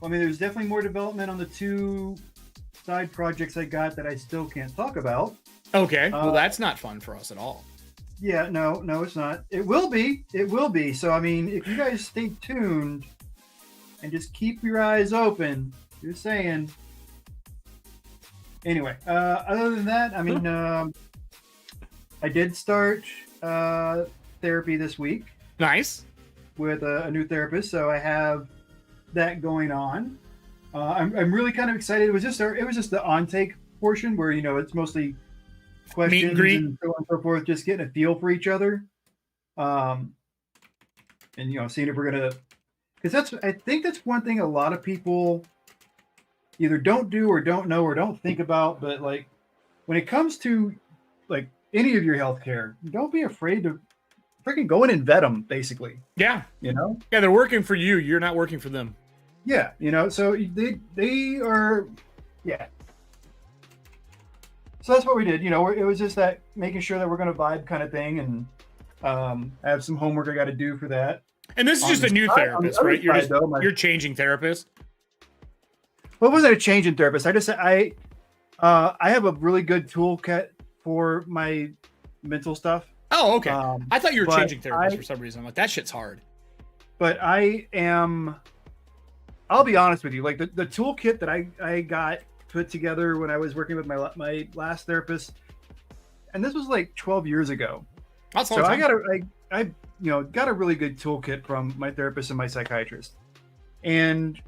there's definitely more development on the 2 side projects I got that I still can't talk about. Okay, well, that's not fun for us at all. Yeah, no, it's not. It will be. It will be. So, I mean, if you guys stay tuned and just keep your eyes open, just saying. Anyway, other than that, I mean, I did start therapy this week. Nice. With a new therapist, so I have that going on. I'm really kind of excited. It was just the on-take portion where, you know, it's mostly questions Meet and greet. and so on and so forth, just getting a feel for each other, and you know, seeing if we're gonna, because I think that's one thing a lot of people either don't do or don't know or don't think about. But like when it comes to like any of your healthcare, don't be afraid to freaking go in and vet them, basically. Yeah. You know? Yeah, they're working for you. You're not working for them. Yeah, you know, so they are, yeah. So that's what we did. You know, it was just that making sure that we're going to vibe kind of thing, and I have some homework I got to do for that. And this is just a new therapist, right? You're changing therapist. Well, it wasn't a change in therapist. I have a really good toolkit for my mental stuff. Oh, okay. I thought you were changing therapist for some reason. I'm like, that shit's hard. But I'll be honest with you. Like the toolkit that I got put together when I was working with my last therapist, and this was like 12 years ago. That's so I got a really good toolkit from my therapist and my psychiatrist. And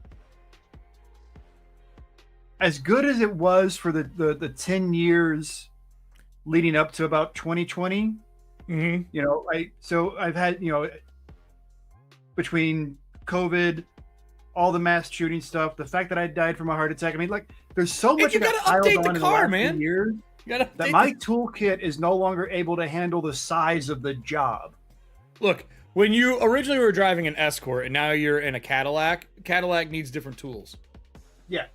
as good as it was for the 10 years leading up to about 2020, you know, I've had, you know, between COVID, all the mass shooting stuff, the fact that I died from a heart attack. I mean, like, there's so much you gotta update the car, man. Years that my toolkit is no longer able to handle the size of the job. Look, when you originally were driving an Escort and now you're in a Cadillac needs different tools. Yeah.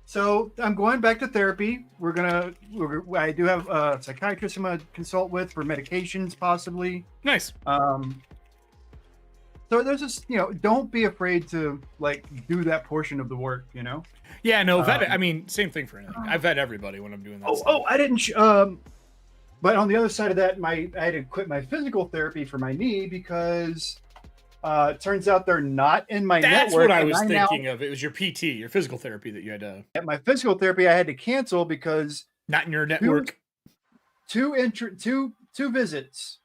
So I'm going back to therapy. I do have a psychiatrist I'm going to consult with for medications, possibly. Nice. So there's just, you know, don't be afraid to like do that portion of the work, you know? Yeah, no, I mean, same thing for anything. I vet everybody when I'm doing that. I didn't, but on the other side of that, I had to quit my physical therapy for my knee because it turns out they're not in my network. That's what I was thinking of. It was your PT, your physical therapy that you had to. At my physical therapy, I had to cancel because not in your network. Two visits,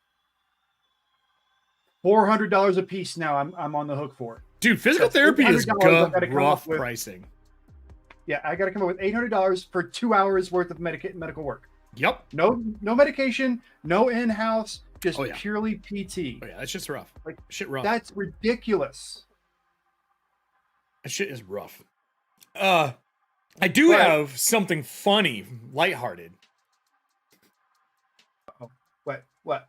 $400 a piece. Now I'm on the hook for. Dude, physical therapy is rough pricing. Yeah, I got to come up with $800 for 2 hours worth of medical work. Yep. No medication, no in-house, just purely PT. Oh yeah, that's just rough. Like shit rough. That's ridiculous. That shit is rough. I do have something funny, lighthearted. Oh, What?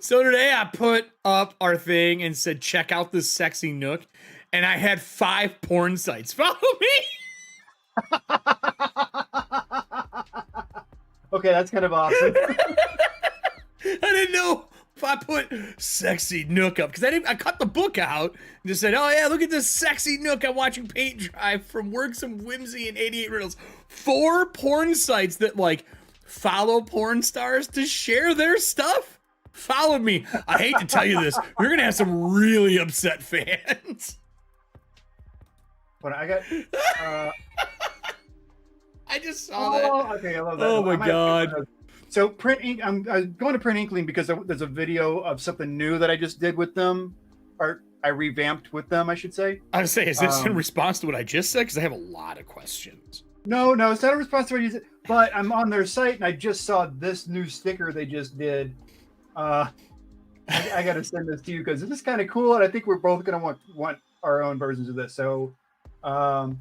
So today I put up our thing and said, check out this sexy nook. And I had 5 porn sites follow me. Okay, that's kind of awesome. I didn't know if I put sexy nook up because I cut the book out and just said, oh yeah, look at this sexy nook I'm watching paint dry from Works of Whimsy and 88 Riddles. 4 porn sites that like follow porn stars to share their stuff followed me. I hate to tell you this, you're gonna have some really upset fans. But I got. I just saw that. Okay, I love that. Oh my god. So Print Ink, I'm going to Print Inkling because there's a video of something new that I just did with them, or I revamped with them, I should say. I was saying, is this in response to what I just said? Because I have a lot of questions. No, it's not a response to what you said. But I'm on their site and I just saw this new sticker they just did. I got to send this to you because this is kind of cool, and I think we're both going to want our own versions of this. So, coming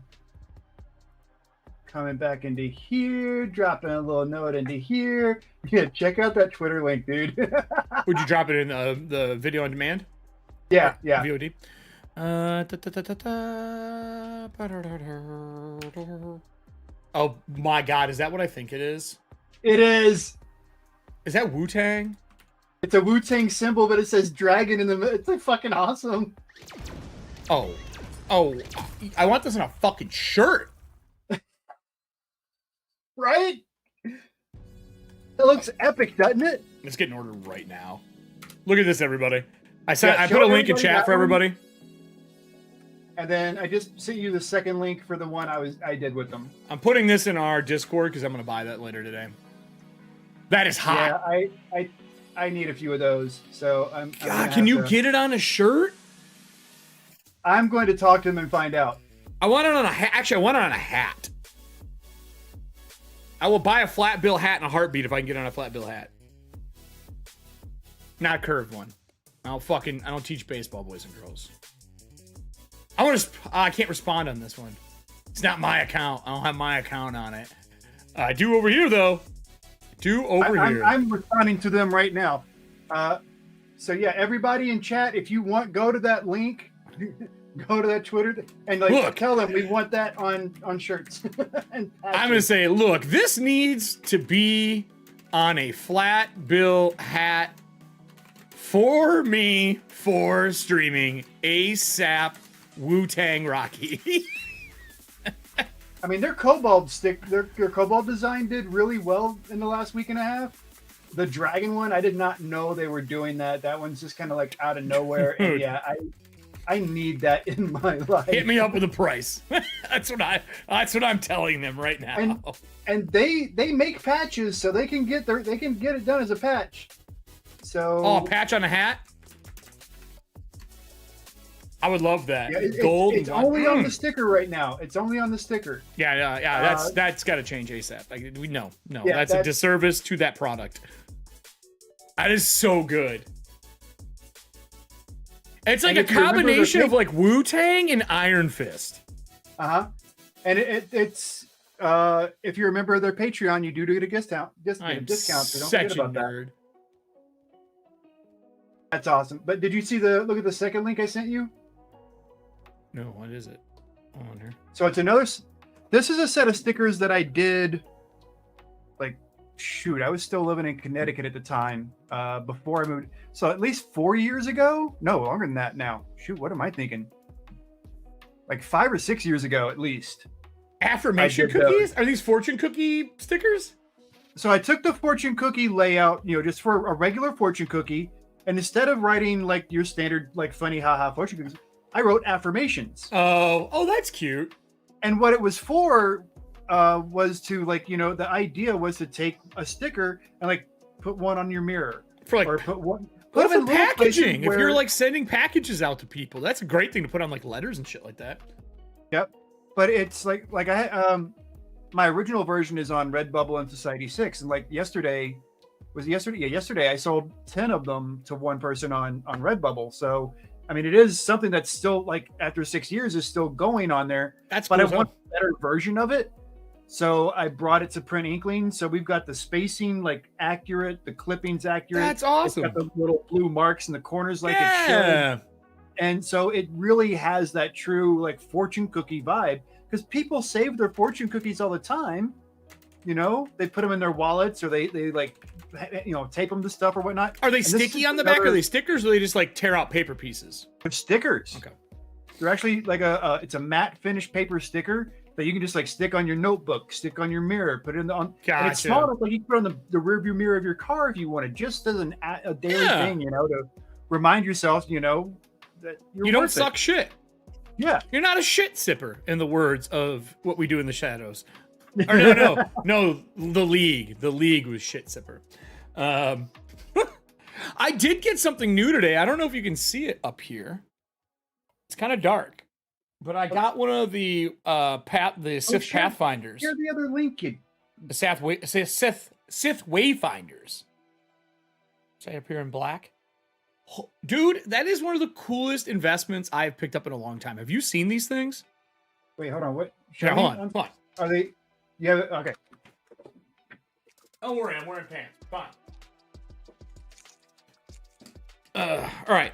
back into here, dropping a little note into here. Yeah, check out that Twitter link, dude. Would you drop it in the video on demand? Yeah. VOD. Oh my god, is that what I think it is? It is. Is that Wu-Tang? It's a Wu-Tang symbol, but it says dragon in the middle. It's like fucking awesome. Oh, I want this in a fucking shirt. Right? It looks epic, doesn't it? It's getting ordered right now. Look at this, everybody. I put a link in chat for everybody. And then I just sent you the second link for the one I did with them. I'm putting this in our Discord because I'm going to buy that later today. That is hot. Yeah, I need a few of those. So God, can you get it on a shirt? I'm going to talk to them and find out. I want it on a hat. Actually, I want it on a hat. I will buy a flat bill hat in a heartbeat if I can get on a flat bill hat. Not a curved one. I don't teach baseball, boys and girls. I can't respond on this one. It's not my account. I don't have my account on it. I do over here, though. Here. I'm responding to them right now. So yeah, everybody in chat, if you want, go to that link, go to that Twitter, and tell them we want that on shirts. And I'm gonna say, look, this needs to be on a flat bill hat for me for streaming ASAP. Wu-Tang Rocky. I mean, their Cobalt their Cobalt design did really well in the last week and a half. The dragon one, I did not know they were doing that. That one's just kind of like out of nowhere. And yeah, I need that in my life. Hit me up with a price. That's what I'm telling them right now. And they make patches, so they can get it done as a patch. So a patch on a hat. I would love that. Yeah, Gold. It's only on the sticker right now. It's only on the sticker. Yeah. That's got to change ASAP. Like no. Yeah, that's a disservice to that product. That is so good. It's like a combination of like Wu-Tang and Iron Fist. And it's if you remember their Patreon, you do get a discount. So don't forget about that. That's awesome. But did you see look at the second link I sent you? No, what is it? On here. So it's this is a set of stickers that I did, I was still living in Connecticut at the time, before I moved. So at least 4 years ago? No, longer than that now. Shoot, what am I thinking? Like 5 or 6 years ago, at least. Affirmation cookies? Are these fortune cookie stickers? So I took the fortune cookie layout, just for a regular fortune cookie, and instead of writing like your standard, like funny haha fortune cookies, I wrote affirmations. Oh, that's cute. And what it was for was to the idea was to take a sticker and put one on your mirror or put one. Put for packaging. If you're sending packages out to people, that's a great thing to put on letters and shit like that. Yep, but it's like I my original version is on Redbubble and Society 6, and yesterday I sold 10 of them to one person on Redbubble. So I mean, it is something that's still after 6 years is still going on there. That's but cool. I want a better version of it. So I brought it to print inkling. So we've got the spacing like accurate, the clippings accurate. That's awesome. It's got the little blue marks in the corners like it should. And so it really has that true like fortune cookie vibe, because people save their fortune cookies all the time. You know, they put them in their wallets, or they like, you know, tape them to stuff or whatnot. Are they sticky on the back? Are they stickers, or they just like tear out paper pieces? They're stickers. Okay. They're actually like it's a matte finish paper sticker that you can just like stick on your notebook, stick on your mirror, put it in the on. Gotcha. And it's small enough, like you can put on the rear view mirror of your car if you want to, just as a daily thing, you know, to remind yourself, you know, that you don't suck shit. Yeah. You're not a shit sipper, in the words of What We Do in the Shadows. Or no, the league was shit sipper. I did get something new today. I don't know if you can see it up here. It's kind of dark, but I got one of the Sith Pathfinders. Here's the other link. The Sith Wayfinders. Say up here in black. Dude, that is one of the coolest investments I've picked up in a long time. Have you seen these things? Wait, hold on. What? Yeah, hold on. Are they? Yeah. Okay. Don't worry, I'm wearing pants. Fine. All right.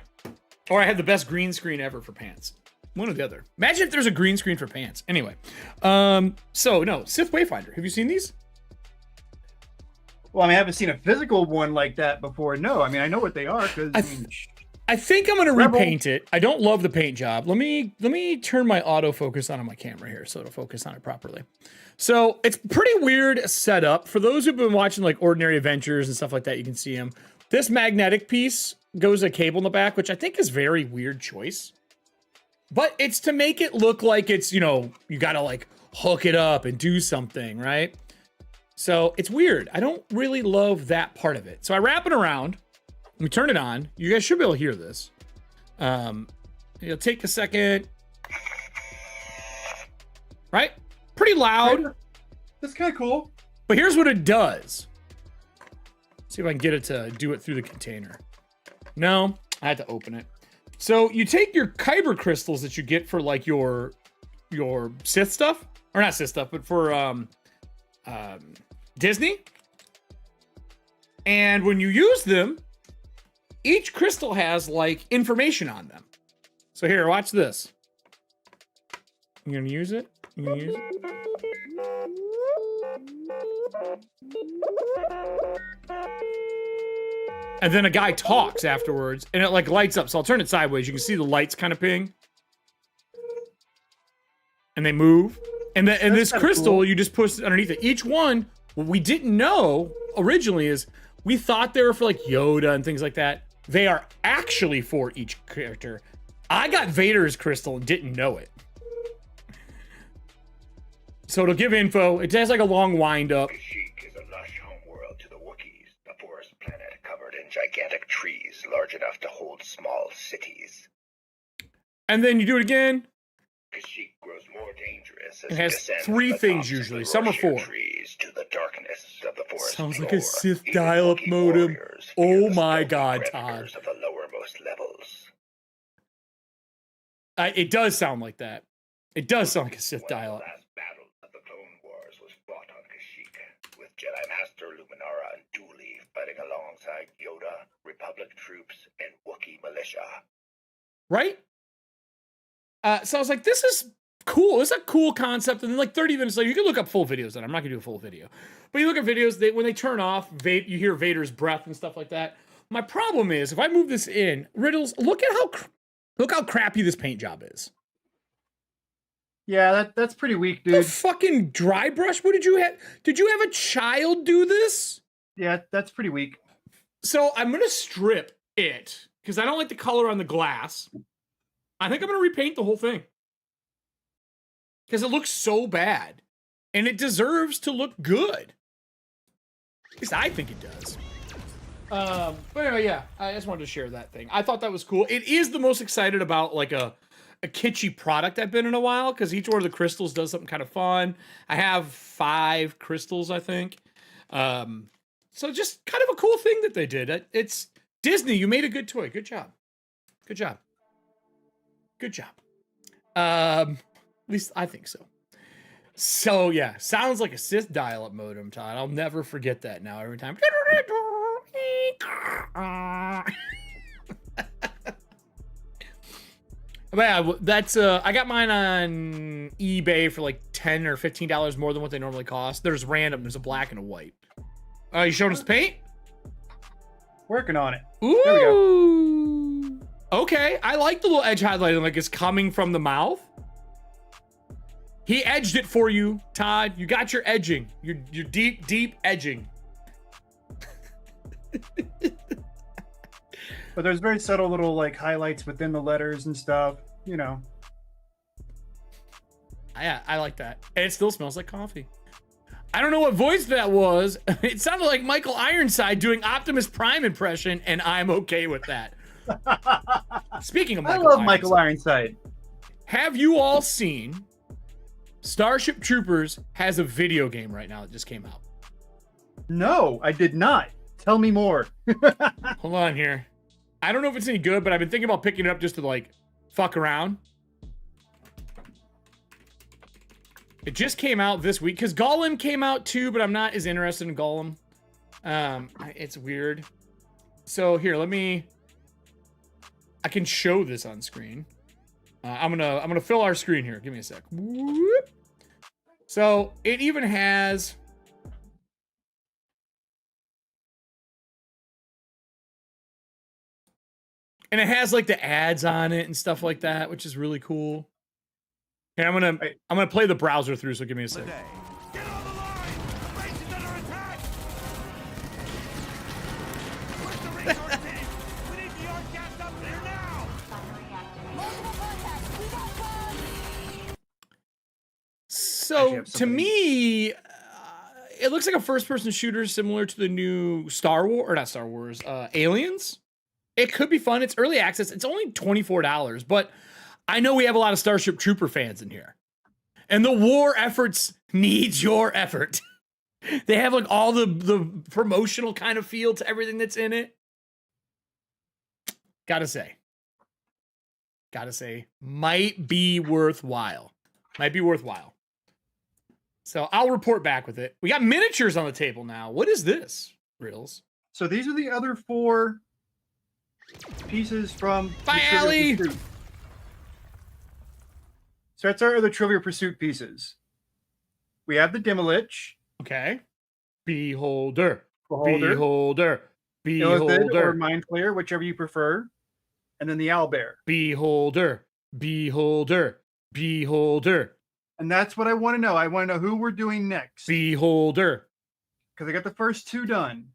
Or I have the best green screen ever for pants. One or the other. Imagine if there's a green screen for pants. Anyway. So no, Sith Wayfinder. Have you seen these? Well, I mean, I haven't seen a physical one like that before. No, I mean, I know what they are because I think I'm gonna repaint it. I don't love the paint job. Let me turn my autofocus on my camera here so it'll focus on it properly. So it's pretty weird setup. For those who've been watching like Ordinary Adventures and stuff like that, you can see them. This magnetic piece goes a cable in the back, which I think is very weird choice. But it's to make it look like it's, you know, you gotta like hook it up and do something, right? So it's weird. I don't really love that part of it. So I wrap it around. Let me turn it on. You guys should be able to hear this. It'll take a second. Right? Pretty loud. That's kind of cool. But here's what it does. See if I can get it to do it through the container. No, I had to open it. So you take your kyber crystals that you get for like your Sith stuff, or not Sith stuff, but for Disney. And when you use them, each crystal has like information on them. So here, watch this. You gonna use it? You gonna use it? And then a guy talks afterwards, and it like lights up. So I'll turn it sideways. You can see the lights kind of ping, and they move. And this crystal, cool. You just push underneath it. Each one, what we didn't know originally is we thought they were for like Yoda and things like that. They are actually for each character. I got Vader's crystal and didn't know it. So it'll give info. It has like a long wind up. Kashyyyk is a lush homeworld to the Wookiees, a forest planet covered in gigantic trees large enough to hold small cities. And then you do it again. Kashyyyk grows more dangerous as it has three things usually. Some are four. Trees to the darkness of the forest. Sounds floor. like a Sith dial-up modem. Oh my God, Todd. Of the lowermost levels. It does sound like that. It does sound like a Sith dial-up. The last battle of the Clone Wars was fought on Kashyyyk, with Jedi Master Luminara and Dooley fighting alongside Yoda, Republic troops, and Wookiee militia. Right? So I was like, this is cool. This is a cool concept. And then like 30 minutes later, you can look up full videos on it. I'm not going to do a full video. But you look at videos, when they turn off, you hear Vader's breath and stuff like that. My problem is, if I move this in, Riddles, look how crappy this paint job is. Yeah, that's pretty weak, dude. The fucking dry brush? What did you have? Did you have a child do this? Yeah, that's pretty weak. So I'm going to strip it because I don't like the color on the glass. I think I'm going to repaint the whole thing because it looks so bad and it deserves to look good. At least I think it does. But anyway, yeah, I just wanted to share that thing. I thought that was cool. It is the most excited about like a kitschy product I've been in a while because each one of the crystals does something kind of fun. I have 5 crystals, I think. So just kind of a cool thing that they did. It's Disney. You made a good toy. Good job. Good job. Good job. At least I think so. So yeah, sounds like a Sith dial-up modem, Todd. I'll never forget that now. Every time. But yeah, that's I got mine on eBay for like $10 or $15 more than what they normally cost. There's random. There's a black and a white. You showing us the paint? Working on it. Ooh. There we go. Okay, I like the little edge highlighting, like it's coming from the mouth. He edged it for you, Todd. You got your edging. Your deep edging. But there's very subtle little like highlights within the letters and stuff, you know. Yeah, I like that. And it still smells like coffee. I don't know what voice that was. It sounded like Michael Ironside doing Optimus Prime impression, and I'm okay with that. Speaking of Michael I love Michael Ironside. Have you all seen Starship Troopers has a video game right now that just came out? No, I did not. Tell me more. Hold on here. I don't know if it's any good, but I've been thinking about picking it up just to like fuck around. It just came out this week because Gollum came out too, but I'm not as interested in Gollum. It's weird. So here, I can show this on screen. I'm gonna fill our screen here. Give me a sec. Whoop. So it even has. And it has like the ads on it and stuff like that, which is really cool. Here, I'm gonna play the browser through, so give me a second. Get on the line! The base is under attack! Where's the resource team? We need the arc gas up there now! So to me, it looks like a first-person shooter similar to the new Star Wars, or not Star Wars, Aliens. It could be fun. It's early access. It's only $24, but I know we have a lot of Starship Trooper fans in here. And the war efforts needs your effort. They have like all the promotional kind of feel to everything that's in it. Gotta say, might be worthwhile. So I'll report back with it. We got miniatures on the table now. What is this, Riddles? So these are the other 4 pieces from Bye, the Trivial Allie. Pursuit. So that's our other Trivial Pursuit pieces. We have the Demilich. Okay. Beholder. Illithid or Mind Flayer, whichever you prefer. And then the Owlbear. Beholder. And that's what I want to know. I want to know who we're doing next. Beholder. Because I got the first 2 done.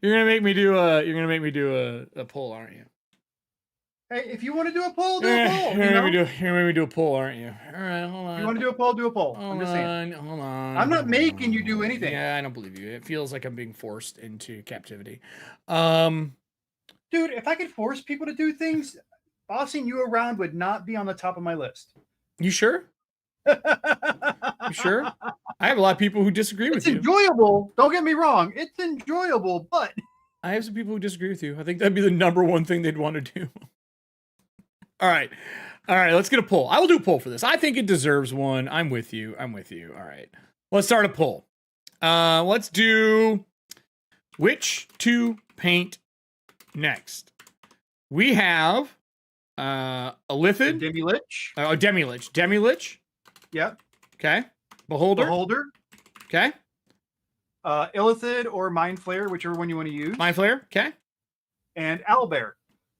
You're gonna make me do a poll, aren't you? Hey, if you want to do a poll, do a poll. You're gonna make me do a poll, aren't you? All right, hold on. If you want to do a poll, do a poll. Hold on. I'm not making you do anything. Yeah, I don't believe you. It feels like I'm being forced into captivity. Dude, if I could force people to do things, bossing you around would not be on the top of my list. You sure? You sure? I have a lot of people who disagree with you. It's enjoyable. Don't get me wrong. It's enjoyable, but I have some people who disagree with you. I think that'd be the number one thing they'd want to do. All right. Let's get a poll. I will do a poll for this. I think it deserves one. I'm with you. All right. Let's start a poll. Let's do which to paint next. We have Illithid. Demilich. Demilich. Yep. Okay. Beholder. Okay. Illithid or Mind Flayer, whichever one you want to use. Mind Flayer. Okay. And Owlbear.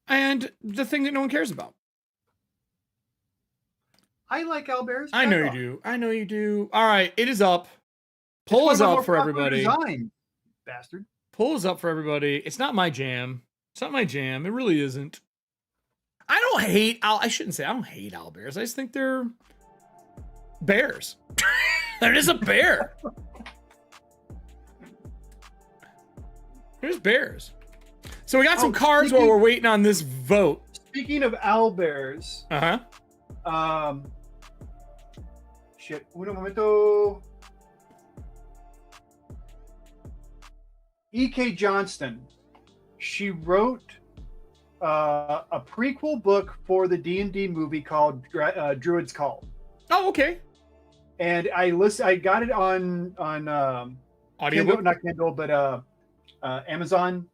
And the thing that no one cares about. I like Owlbears. I know you do. All right. It is up. Poll is up for everybody. Design, bastard. Poll is up for everybody. It's not my jam. It really isn't. I shouldn't say I don't hate owlbears. I just think they're bears. They're just a bear. There's bears. So we got some cards while we're waiting on this vote. Speaking of owlbears. Shit. Un momento. E.K. Johnston. She wrote a prequel book for the D&D movie called Druid's Call. Oh, okay. And I got it on Audiobook? Kindle, not Kindle, but Amazon.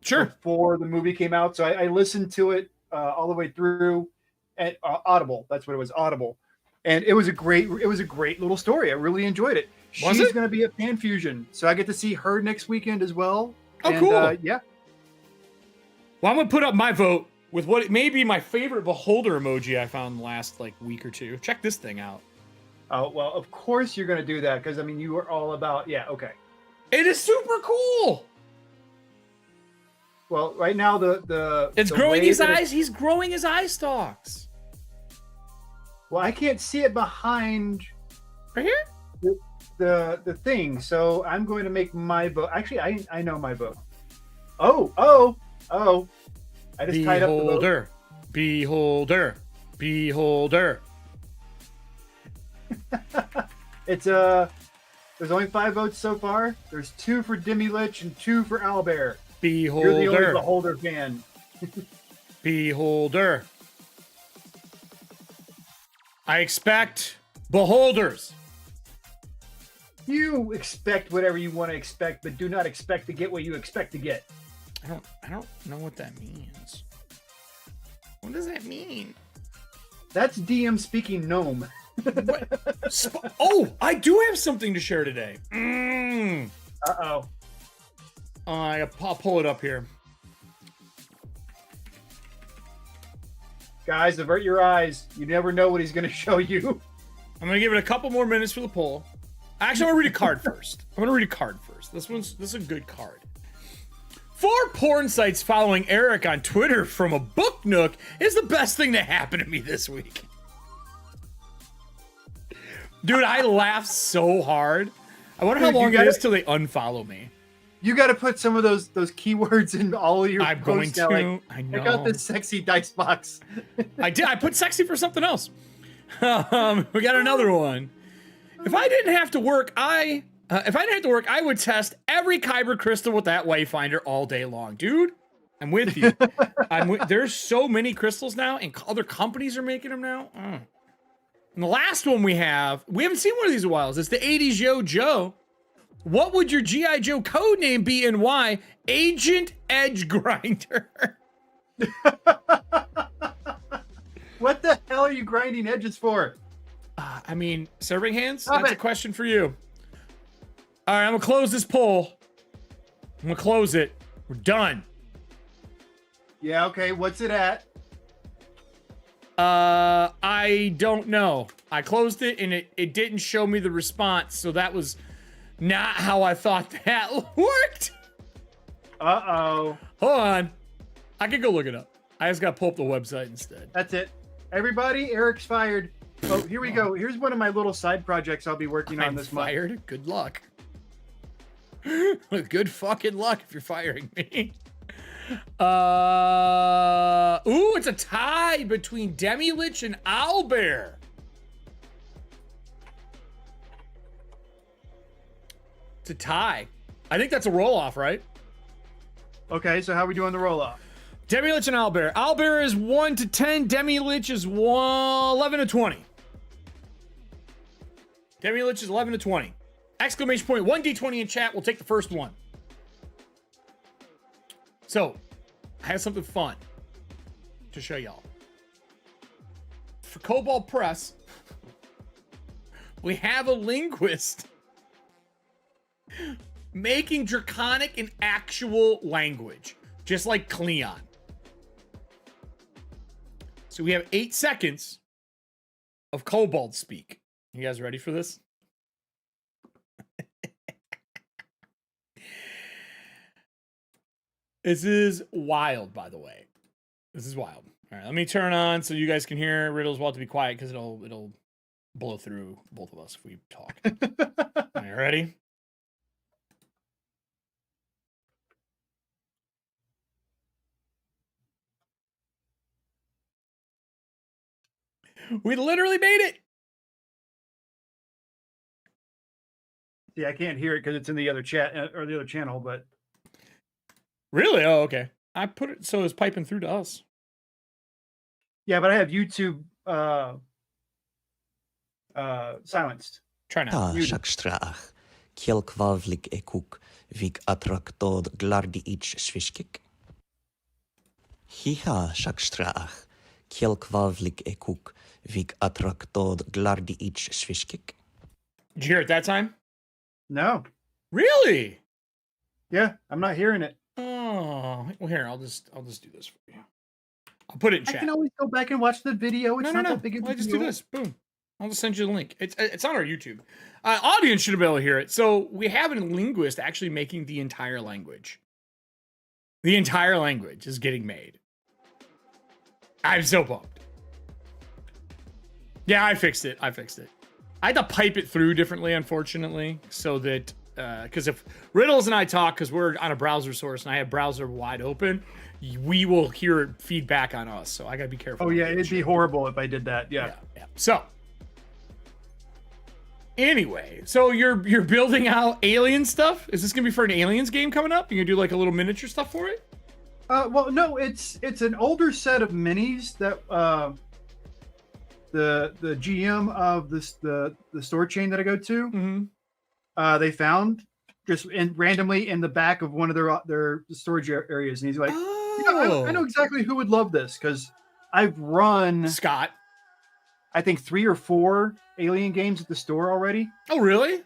Sure. Before the movie came out, so I listened to it all the way through at Audible. That's what it was, Audible, and it was a great little story. I really enjoyed it. Was She's it? going to be at Fan Fusion, so I get to see her next weekend as well. Oh, and, cool. Yeah. Well, I'm gonna put up my vote with what may be my favorite beholder emoji I found last like week or two. Check this thing out. Oh well, of course you're going to do that because I mean you were all about okay. It is super cool. Well, right now It's the growing way his that eyes. He's growing his eye stalks. Well, I can't see it behind Right here? the thing, so I'm going to make my vote. Actually, I know my vote. Oh! I just tied up the vote. Beholder. It's there's only 5 votes so far. There's 2 for Demi Lich and 2 for Owlbear. You're the only Beholder fan. Beholder. I expect beholders. You expect whatever you want to expect, but do not expect to get what you expect to get. I don't know what that means. What does that mean? That's DM speaking gnome. Oh, I do have something to share today. Uh-oh. I'll pull it up here. Guys, avert your eyes. You never know what he's going to show you. I'm going to give it a couple more minutes for the poll. Actually, I'm going to read a card first. This is a good card. 4 porn sites following Eric on Twitter from a book nook is the best thing to happen to me this week. Dude, I laughed so hard. I wonder how long it is till they unfollow me. You got to put some of those keywords in all of your I'm going posts now, to. I know. Check out this sexy dice box. I did. I put sexy for something else. We got another one. If I didn't have to work, I would test every kyber crystal with that wayfinder all day long, dude. I'm with you. There's so many crystals now, and other companies are making them now. And the last one we haven't seen one of these in a while. It's the 80s Yo Joe. What would your G.I. Joe code name be and why? Agent Edge Grinder. What the hell are you grinding edges for? I mean, serving hands? Stop That's it. a question for you. All right, I'm going to close this poll. I'm going to close it. We're done. Yeah, okay. What's it at? I don't know. I closed it and it didn't show me the response, so that was not how I thought that worked. Uh-oh. Hold on. I could go look it up. I just got to pull up the website instead. That's it. Everybody, Eric's fired. Oh, here we go. Here's one of my little side projects I'll be working on I'm this month. fired. Good luck. Good fucking luck if you're firing me. Ooh, it's a tie between Demi Lich and Owlbear. It's a tie. I think that's a roll-off, right? Okay, so how are we doing the roll-off? Demi Lich and Owlbear. Owlbear is 1 to 10. Demi Lich is 11 to 20. Demi Lich is 11 to 20. Exclamation point 1d20 in chat. We'll take the first one. So, I have something fun to show y'all. For Cobalt Press, we have a linguist making Draconic an actual language, just like Cleon. So we have 8 seconds of Cobalt speak. You guys ready for this? This is wild, by the way. This is wild. All right, let me turn on so you guys can hear. Riddles will have to be quiet because it'll blow through both of us if we talk. All right, ready? We literally made it. See, I can't hear it because it's in the other chat or the other channel, but Really? Oh, okay. I put it so it's piping through to us. Yeah, but I have YouTube silenced. Try now. Ta shakstraach, kielkvavlik ekuk, vik atraktod glardi ich svishkik. Hiha shakstraach, kielkvavlik ekuk, vik atraktod glardi ich svishkik. Did you hear it that time? No. Really? Yeah, I'm not hearing it. Oh, well, here I'll just do this for you. I'll put it in I chat. can always go back and watch the video. It's No. not that big of a I'll just do deal. this. Boom. I'll just send you the link. It's on our YouTube. Audience should be able to hear it. So we have a linguist actually making the entire language. The entire language is getting made. I'm so pumped. Yeah, I fixed it. I had to pipe it through differently, unfortunately, so that because if Riddles and I talk, because we're on a browser source and I have browser wide open, we will hear feedback on us. So I gotta be careful. Oh yeah, it'd be horrible if I did that. Yeah. So anyway, so you're building out alien stuff. Is this gonna be for an aliens game coming up? You gonna do like a little miniature stuff for it? Well, no, it's an older set of minis that the GM of the store chain that I go to, they found just randomly in the back of one of their storage areas, and he's like, I know exactly who would love this because I've run Scott. I think 3 or 4 alien games at the store already. Oh, really?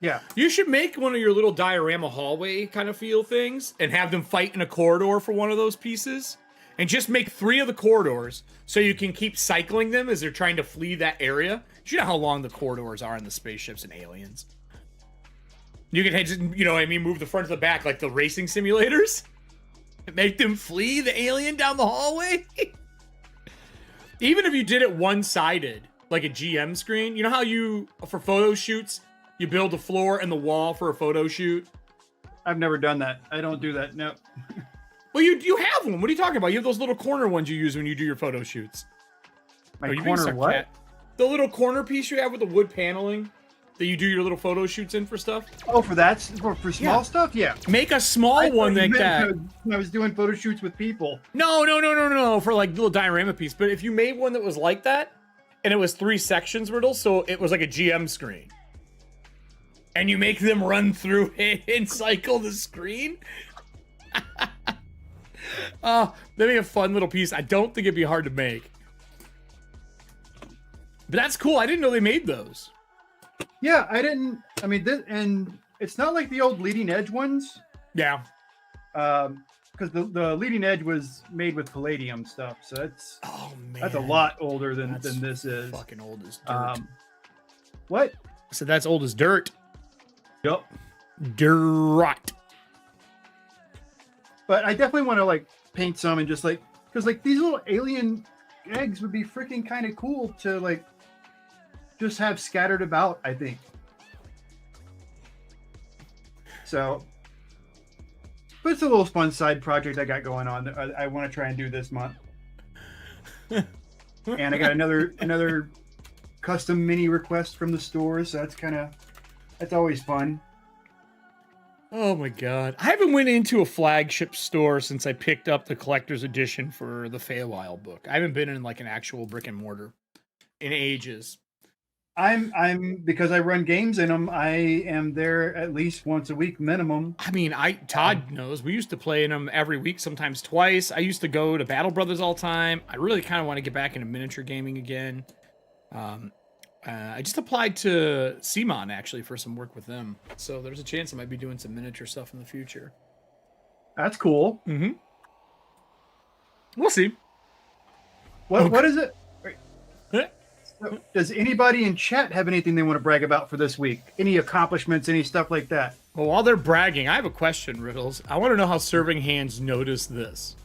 Yeah. You should make one of your little diorama hallway kind of feel things and have them fight in a corridor for one of those pieces. And just make 3 of the corridors so you can keep cycling them as they're trying to flee that area. You know how long the corridors are in the spaceships and aliens. You can just, you know what I mean, move the front to the back like the racing simulators. And make them flee the alien down the hallway. Even if you did it one-sided, like a GM screen. You know how you, for photo shoots, you build the floor and the wall for a photo shoot? I've never done that. I don't do that. No. Well, you have one. What are you talking about? You have those little corner ones you use when you do your photo shoots. My Oh, you corner being what? sarcat- The little corner piece you have with the wood paneling that you do your little photo shoots in for stuff. Oh, for that? For small Yeah. stuff? Yeah. Make a small I one thought you like that. meant when I was doing photo shoots with people. No, for like little diorama piece. But if you made one that was like that, and it was 3 sections, Riddle, so it was like a GM screen. And you make them run through it and cycle the screen. That'd be a fun little piece. I don't think it'd be hard to make. But that's cool. I didn't know they made those. Yeah, I didn't. I mean, and it's not like the old leading edge ones. Yeah. Because the leading edge was made with palladium stuff, so that's a lot older than this is. Fucking old as dirt. What? So that's old as dirt. Yup. Dirt. But I definitely want to like paint some and just like because like these little alien eggs would be freaking kind of cool to like just have scattered about, I think. So, but it's a little fun side project I got going on that I want to try and do this month. And I got another custom mini request from the store, so that's always fun. Oh my god. I haven't went into a flagship store since I picked up the collector's edition for the Feywild book. I haven't been in like an actual brick and mortar in ages. I'm because I run games in them. I am there at least once a week minimum. I mean, Todd knows we used to play in them every week, sometimes twice. I used to go to Battle Brothers all the time. I really kind of want to get back into miniature gaming again. I just applied to CMON actually for some work with them, so there's a chance I might be doing some miniature stuff in the future. That's cool. Mm-hmm. We'll see. What is it? Eh? So, does anybody in chat have anything they want to brag about for this week? Any accomplishments, any stuff like that? Well, while they're bragging, I have a question, Riddles. I want to know how Serving Hands noticed this.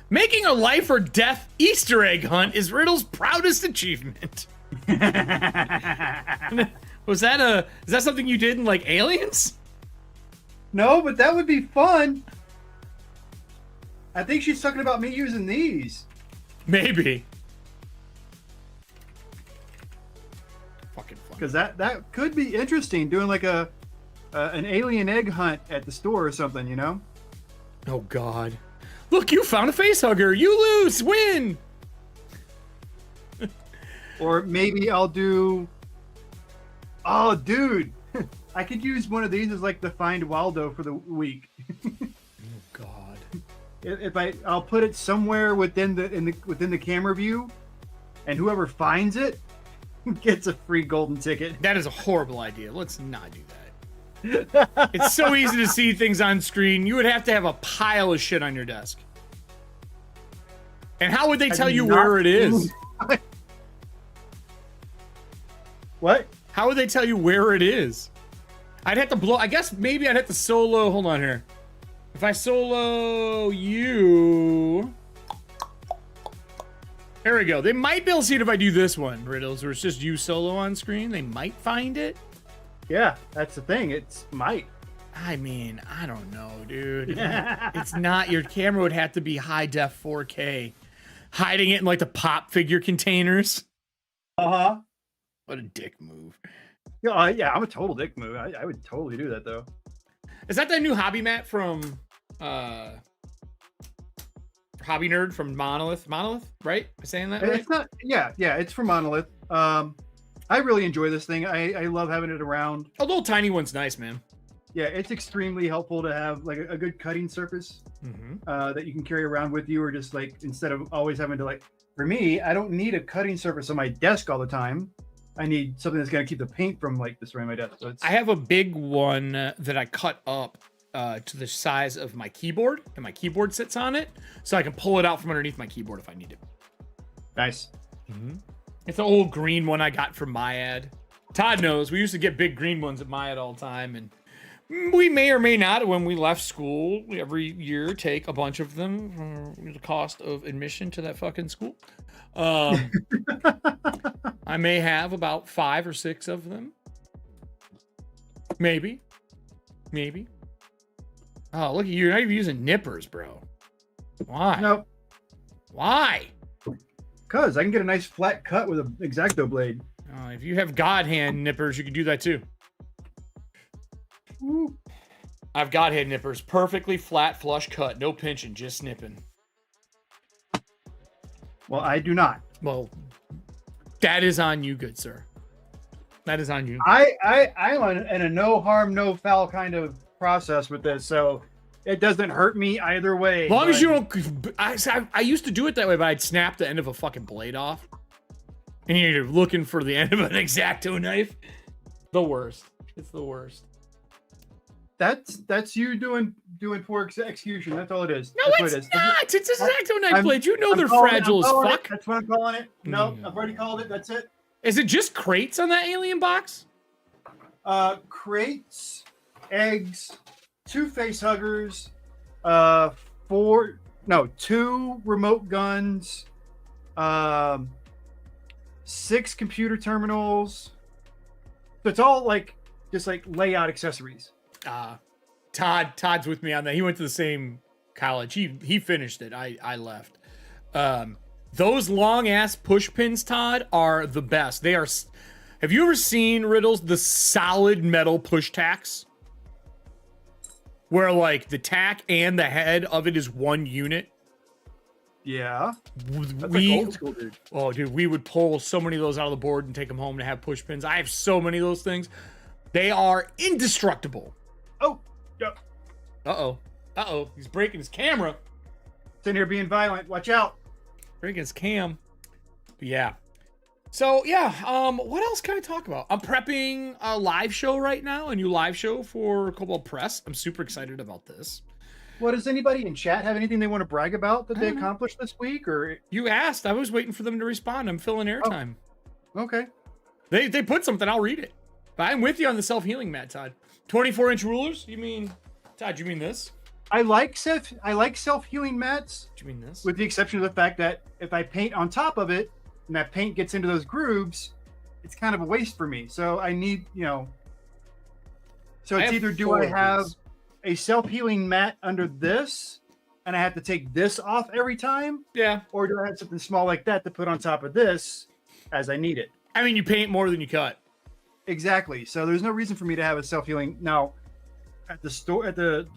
Making a life or death Easter egg hunt is Riddle's proudest achievement. Is that something you did in like Aliens? No, but that would be fun. I think she's talking about me using these. Maybe. Fucking fun. Because that could be interesting, doing like an alien egg hunt at the store or something, you know? Oh God. Look, you found a face hugger. You lose. Win. Or maybe I'll do. Oh, dude, I could use one of these as like the Find Waldo for the week. Oh God. If I'll put it somewhere within the camera view, and whoever finds it gets a free golden ticket. That is a horrible idea. Let's not do that. It's so easy to see things on screen. You would have to have a pile of shit on your desk. And how would they tell you where it is? What? How would they tell you where it is? I'd have to blow. I guess maybe I'd have to solo. Hold on here. If I solo you. There we go. They might be able to see it if I do this one, Riddles, where it's just you solo on screen. They might find it. Yeah, that's the thing. It's might. I mean, I don't know, dude. It's not. Your camera would have to be high def 4K. Hiding it in like the pop figure containers. Uh-huh. What a dick move. Yeah, I'm a total dick move. I would totally do that though. Is that new hobby mat from Hobby Nerd from Monolith? Monolith, right? Am I saying that right? It's not. Yeah, it's from Monolith. I really enjoy this thing. I love having it around. A little tiny one's nice, man. Yeah, it's extremely helpful to have like a good cutting surface that you can carry around with you, or just like instead of always having to like. For me, I don't need a cutting surface on my desk all the time. I need something that's going to keep the paint from like destroying my desk. So I have a big one that I cut up to the size of my keyboard, and my keyboard sits on it, so I can pull it out from underneath my keyboard if I need it. Nice. It's an old green one I got from Myad. Todd knows we used to get big green ones at Myad all the time, and we may or may not, when we left school, every year take a bunch of them for the cost of admission to that fucking school. I may have about 5 or 6 of them. Maybe. Oh, look at you. You're not even using nippers, bro. Why? Nope. Why? Because I can get a nice flat cut with an X-Acto blade. If you have God hand nippers, you can do that too. Ooh. I've God hand nippers. Perfectly flat, flush cut. No pinching, just snipping. Well, I do not. Well, that is on you, good sir. That is on you. I'm in a no harm, no foul kind of process with this, so it doesn't hurt me either way. As long as you don't... I used to do it that way, but I'd snap the end of a fucking blade off. And you're looking for the end of an X-Acto knife. The worst. It's the worst. That's you doing poor execution. That's all it is. No, that's it's not. It's an X-Acto knife blade. You know they're calling fragile as fuck. That's what I'm calling it. No, I've already called it. That's it. Is it just crates on that alien box? Crates, eggs, 2 face huggers, 2 remote guns, 6 computer terminals. So it's all like just like layout accessories. Todd's with me on that. He went to the same college. He finished it. I left. Those long ass push pins, Todd, are the best. They are. Have you ever seen, Riddles, the solid metal push tacks? Where like the tack and the head of it is one unit. Yeah. That's We like old school, dude. Oh, dude, we would pull so many of those out of the board and take them home to have push pins. I have so many of those things. They are indestructible. Oh, yeah. Uh-oh. He's breaking his camera. It's in here being violent. Watch out. Breaking his cam. But yeah. So, yeah, what else can I talk about? I'm prepping a live show right now, a new live show for Cobalt Press. I'm super excited about this. What, does anybody in chat have anything they want to brag about that they accomplished this week? Or You asked. I was waiting for them to respond. I'm filling airtime. okay. They put something. I'll read it. But I'm with you on the self-healing mat, Todd. 24-inch rulers? You mean, Todd, you mean this? I like self-healing mats. Do you mean this? With the exception of the fact that if I paint on top of it and that paint gets into those grooves, it's kind of a waste for me. So I need, so it's either do I have a self-healing mat under this and I have to take this off every time? Yeah. Or do I have something small like that to put on top of this as I need it? I mean, you paint more than you cut. Exactly. So there's no reason for me to have a self-healing. Now, at the store, at the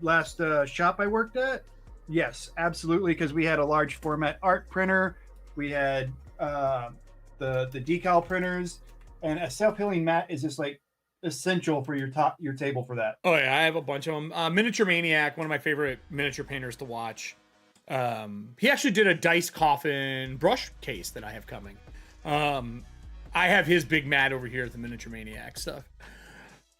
last shop I worked at, Yes, absolutely. Because we had a large format art printer, we had the decal printers, and a self-healing mat is just like essential for your table for that. Oh yeah, I have a bunch of them. Miniature Maniac, one of my favorite miniature painters to watch. He actually did a dice coffin brush case that I have coming. I have his big mat over here at the Miniature Maniac stuff.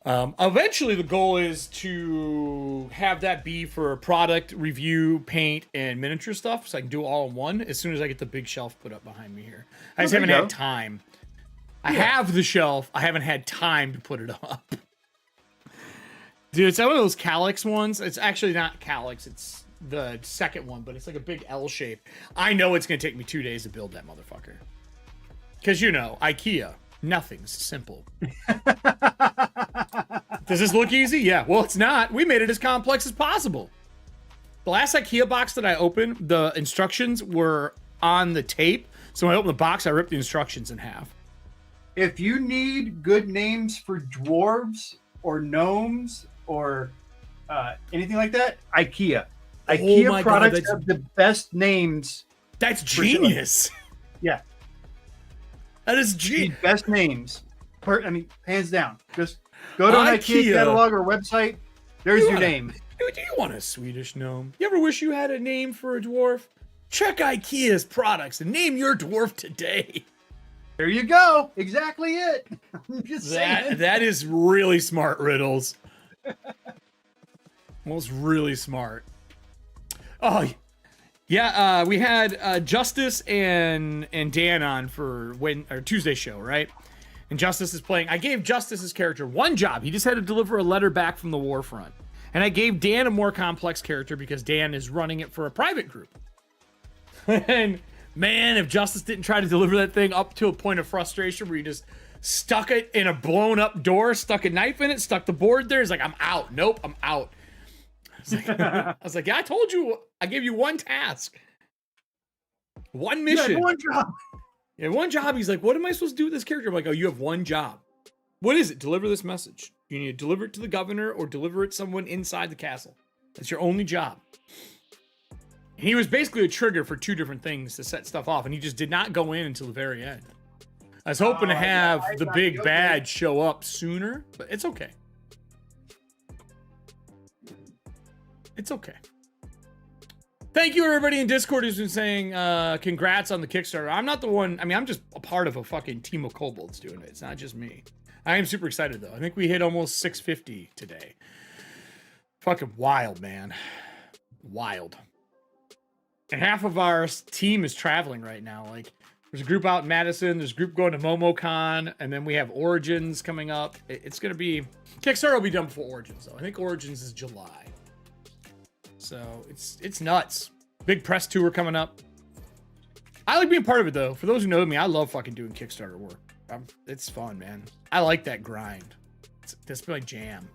Eventually, the goal is to have that be for product review, paint, and miniature stuff, so I can do it all in one. As soon as I get the big shelf put up behind me here, I just haven't had time. I have the shelf. I haven't had time to put it up. Dude, it's one of those Calyx ones. It's actually not Calyx. It's the second one, but it's like a big L shape. I know it's going to take me 2 days to build that motherfucker. Because, you know, IKEA, nothing's simple. Does this look easy? Yeah. Well, it's not. We made it as complex as possible. The last IKEA box that I opened, the instructions were on the tape. So when I opened the box, I ripped the instructions in half. If you need good names for dwarves or gnomes or anything like that, IKEA. IKEA products have the best names. That's genius. Yeah. That is genius. Best names. I mean, hands down. Just go to an IKEA catalog or website. There's your name. Do you want a Swedish gnome? You ever wish you had a name for a dwarf? Check IKEA's products and name your dwarf today. There you go. Exactly it. I'm just saying. That is really smart, Riddles. Most really smart. Oh, yeah. We had Justice and Dan on for Tuesday show, right? And Justice is playing. I gave Justice's character one job. He just had to deliver a letter back from the war front. And I gave Dan a more complex character because Dan is running it for a private group. And man, if Justice didn't try to deliver that thing up to a point of frustration where he just stuck it in a blown up door, stuck a knife in it, stuck the board there, he's like, I'm out. Nope, I'm out. I was like, yeah, I told you. I gave you one task. One mission. You had one job. Yeah, one job. He's like, what am I supposed to do with this character? I'm like, oh, you have one job. What is it? Deliver this message. You need to deliver it to the governor or deliver it to someone inside the castle. That's your only job. And he was basically a trigger for two different things to set stuff off, and he just did not go in until the very end. I was hoping to have the big bad show up sooner, but it's okay. It's okay. Thank you, everybody in Discord who's been saying congrats on the Kickstarter. I'm not the one. I mean, I'm just a part of a fucking team of kobolds doing it. It's not just me. I am super excited, though. I think we hit almost 650 today. Fucking wild, man. Wild. And half of our team is traveling right now. Like, there's a group out in Madison. There's a group going to MomoCon. And then we have Origins coming up. It's going to be... Kickstarter will be done before Origins, though. I think Origins is July. So, it's nuts. Big press tour coming up. I like being part of it, though. For those who know me, I love fucking doing Kickstarter work. It's fun, man. I like that grind. That's my jam.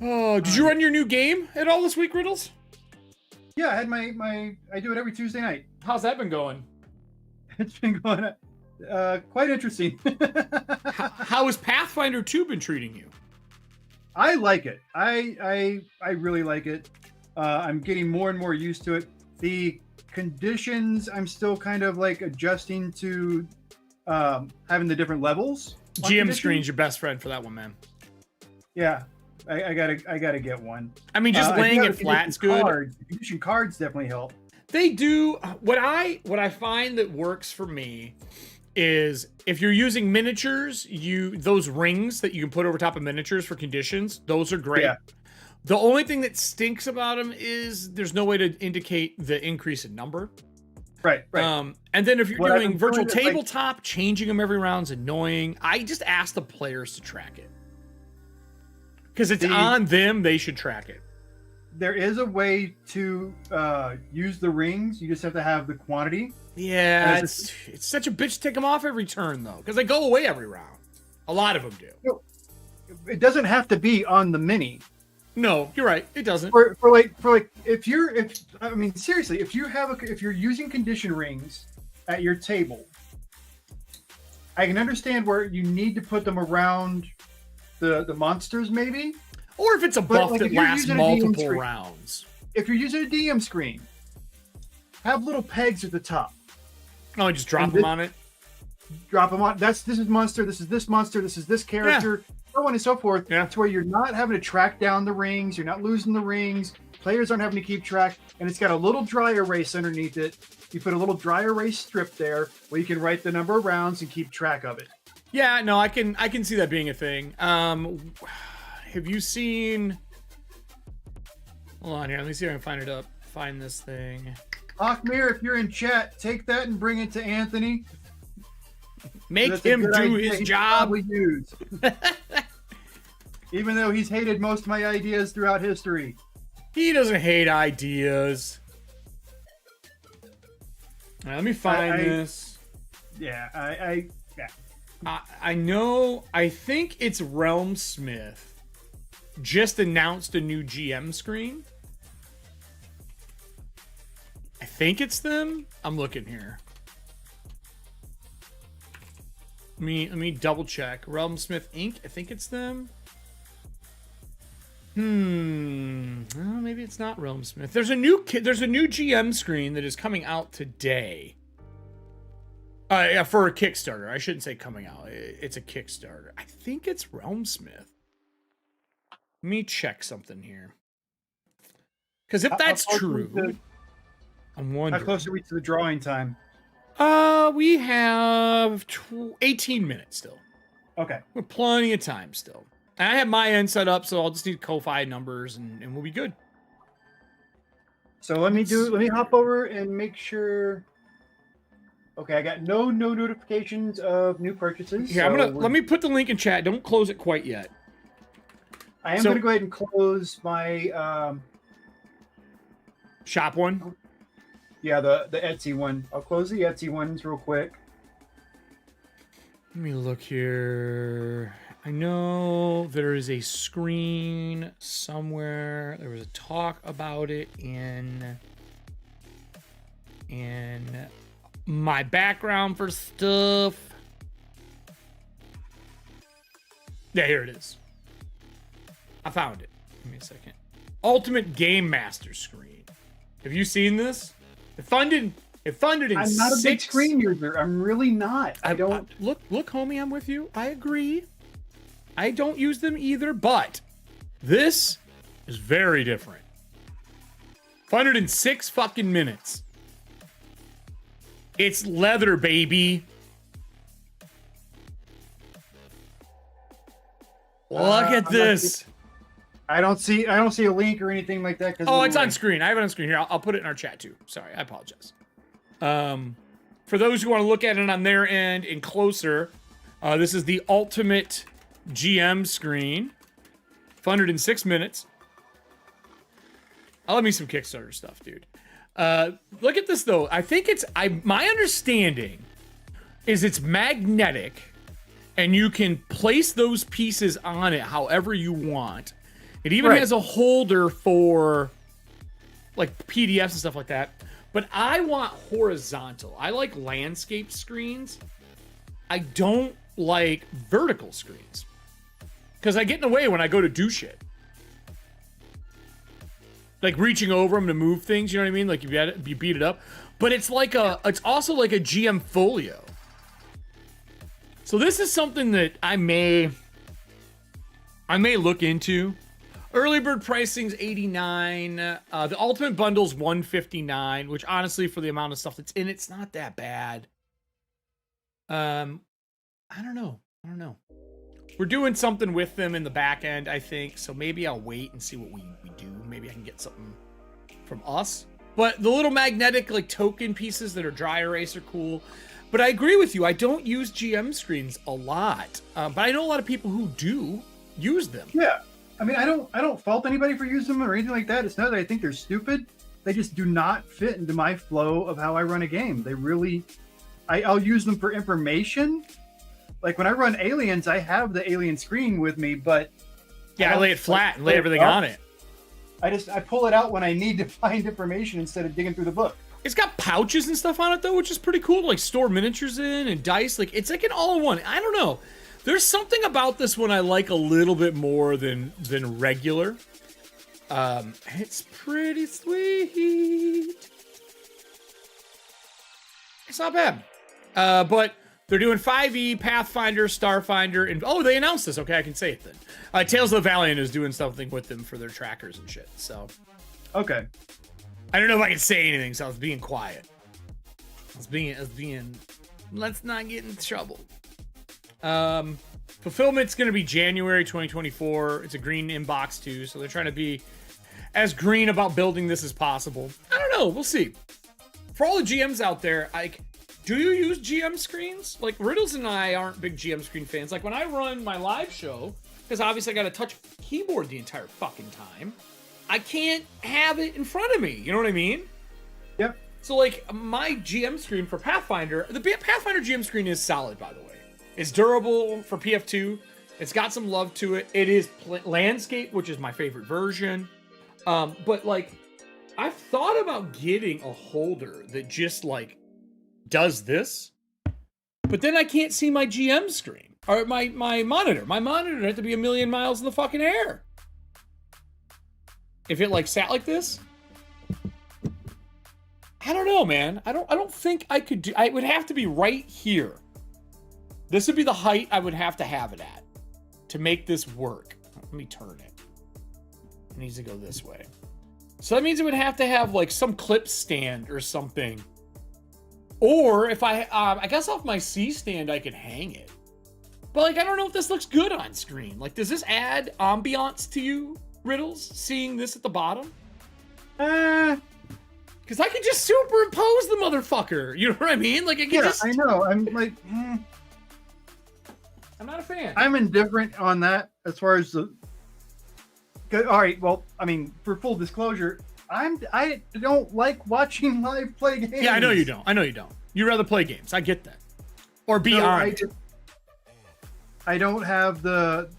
Oh, did you run your new game at all this week, Riddles? Yeah, I had I do it every Tuesday night. How's that been going? It's been going quite interesting. How has Pathfinder 2 been treating you? I like it. I really like it. I'm getting more and more used to it. The conditions, I'm still kind of like adjusting to having the different levels. GM screen's your best friend for that one, man. Yeah. I gotta get one. I mean, just laying it flat's good. Condition cards definitely help. They do. What I find that works for me is if you're using miniatures, those rings that you can put over top of miniatures for conditions, those are great. Yeah. The only thing that stinks about them is there's no way to indicate the increase in number. Right. And then if you're doing virtual tabletop, changing them every round's annoying. I just ask the players to track it. Because it's on them, they should track it. There is a way to use the rings. You just have to have the quantity. Yeah, it's such a bitch to take them off every turn, though. Because they go away every round. A lot of them do. It doesn't have to be on the mini. No, you're right. It doesn't. For if seriously, if you're using condition rings at your table, I can understand where you need to put them around the monsters, maybe. Or if it's a buff like, that if you're lasts using a DM multiple screen- rounds. If you're using a DM screen, have little pegs at the top. Oh, just drop And them this- on it. Drop them on. This is monster. This is this monster. This is this character. So on and so forth. Yeah. To where you're not having to track down the rings. You're not losing the rings. Players aren't having to keep track. And it's got a little dry erase underneath it. You put a little dry erase strip there where you can write the number of rounds and keep track of it. Yeah, no, I can see that being a thing. Have you seen? Hold on here. Let me see if I can find it up. Find this thing. Achmir, if you're in chat, take that and bring it to Anthony. Make That's a him good do idea his he job. probably use. Even though he's hated most of my ideas throughout history. He doesn't hate ideas. All right, let me find this. Yeah, I know. I think it's Realm Smith just announced a new GM screen. I think it's them. I'm looking here. Let me double check. Realm Smith Inc. I think it's them. Well, maybe it's not Realm Smith. There's a new GM screen that is coming out today. Yeah, for a Kickstarter. I shouldn't say coming out. It's a Kickstarter. I think it's Realm Smith. Let me check something here. Because if that's true, I'm how wondering. close are we to the drawing time? We have 18 minutes still. Okay. We're plenty of time still. And I have my end set up, so I'll just need Ko-Fi numbers and we'll be good. So let me hop over and make sure. Okay, I got no notifications of new purchases. Yeah, let me put the link in chat. Don't close it quite yet. I am going to go ahead and close my shop one. Yeah, the Etsy one. I'll close the Etsy ones real quick. Let me look here. I know there is a screen somewhere. There was a talk about it in my background for stuff. Yeah, here it is. I found it. Give me a second. Ultimate Game Master screen. Have you seen this? It funded in I'm not a big screen user. I'm really not. I don't. Look, homie, I'm with you. I agree. I don't use them either, but this is very different. Funded in 6 fucking minutes. It's leather, baby. Look at this. I don't see a link or anything like that. Oh, it's on screen. I have it on screen here. I'll put it in our chat too. Sorry, I apologize. For those who want to look at it on their end and closer, this is the ultimate GM screen. Funded in 6 minutes. I love me some Kickstarter stuff, dude. Look at this though. I think my understanding is it's magnetic and you can place those pieces on it however you want. It even has a holder for like PDFs and stuff like that. But I want horizontal. I like landscape screens. I don't like vertical screens. Because I get in the way when I go to do shit. Like reaching over them to move things, you know what I mean? Like you beat it up. But it's also like a GM folio. So this is something that I may look into. Early bird pricing's $89. The ultimate bundle's $159, which honestly, for the amount of stuff that's in it, it's not that bad. I don't know. We're doing something with them in the back end, I think. So maybe I'll wait and see what we do. Maybe I can get something from us. But the little magnetic like token pieces that are dry erase are cool. But I agree with you. I don't use GM screens a lot. But I know a lot of people who do use them. Yeah. I mean, I don't fault anybody for using them or anything like that. It's not that I think they're stupid. They just do not fit into my flow of how I run a game. They really, I'll use them for information. Like when I run Aliens, I have the alien screen with me, but yeah, I lay it flat and lay everything on it. I pull it out when I need to find information instead of digging through the book. It's got pouches and stuff on it though, which is pretty cool to like store miniatures in and dice. Like it's like an all-in-one. I don't know. There's something about this one I like a little bit more than regular. It's pretty sweet. It's not bad. But they're doing 5e, Pathfinder, Starfinder, and oh, they announced this. Okay, I can say it then. Tales of the Valiant is doing something with them for their trackers and shit. So, Okay. I don't know if I can say anything, so I was being quiet. I was being. Let's not get in trouble. Fulfillment's going to be January 2024. It's a green inbox too, so they're trying to be as green about building this as possible. I don't know. We'll see. For all the GMs out there, do you use GM screens? Like, Riddles and I aren't big GM screen fans. Like, when I run my live show, because obviously I got to touch keyboard the entire fucking time, I can't have it in front of me. You know what I mean? Yep. So, like, my GM screen for Pathfinder, the Pathfinder GM screen is solid, by the way. It's durable for PF2. It's got some love to it. It is landscape, which is my favorite version. But, like, I've thought about getting a holder that just, like, does this. But then I can't see my GM screen. Or my monitor. My monitor has to be a million miles in the fucking air. If it, like, sat like this... I don't know, man. I don't think I could do... It would have to be right here. This would be the height I would have to have it at to make this work. Let me turn it. It needs to go this way. So that means it would have to have like some clip stand or something. Or if I guess off my C stand, I could hang it. But like, I don't know if this looks good on screen. Like, does this add ambiance to you, Riddles, seeing this at the bottom? Because I could just superimpose the motherfucker. You know what I mean? Like, I can just... I know. I'm like... I'm not a fan. I'm indifferent on that as far as the... All right, well, I mean, for full disclosure, I don't like watching live play games. Yeah, I know you don't. You'd rather play games. I get that. Or be on. I don't have the...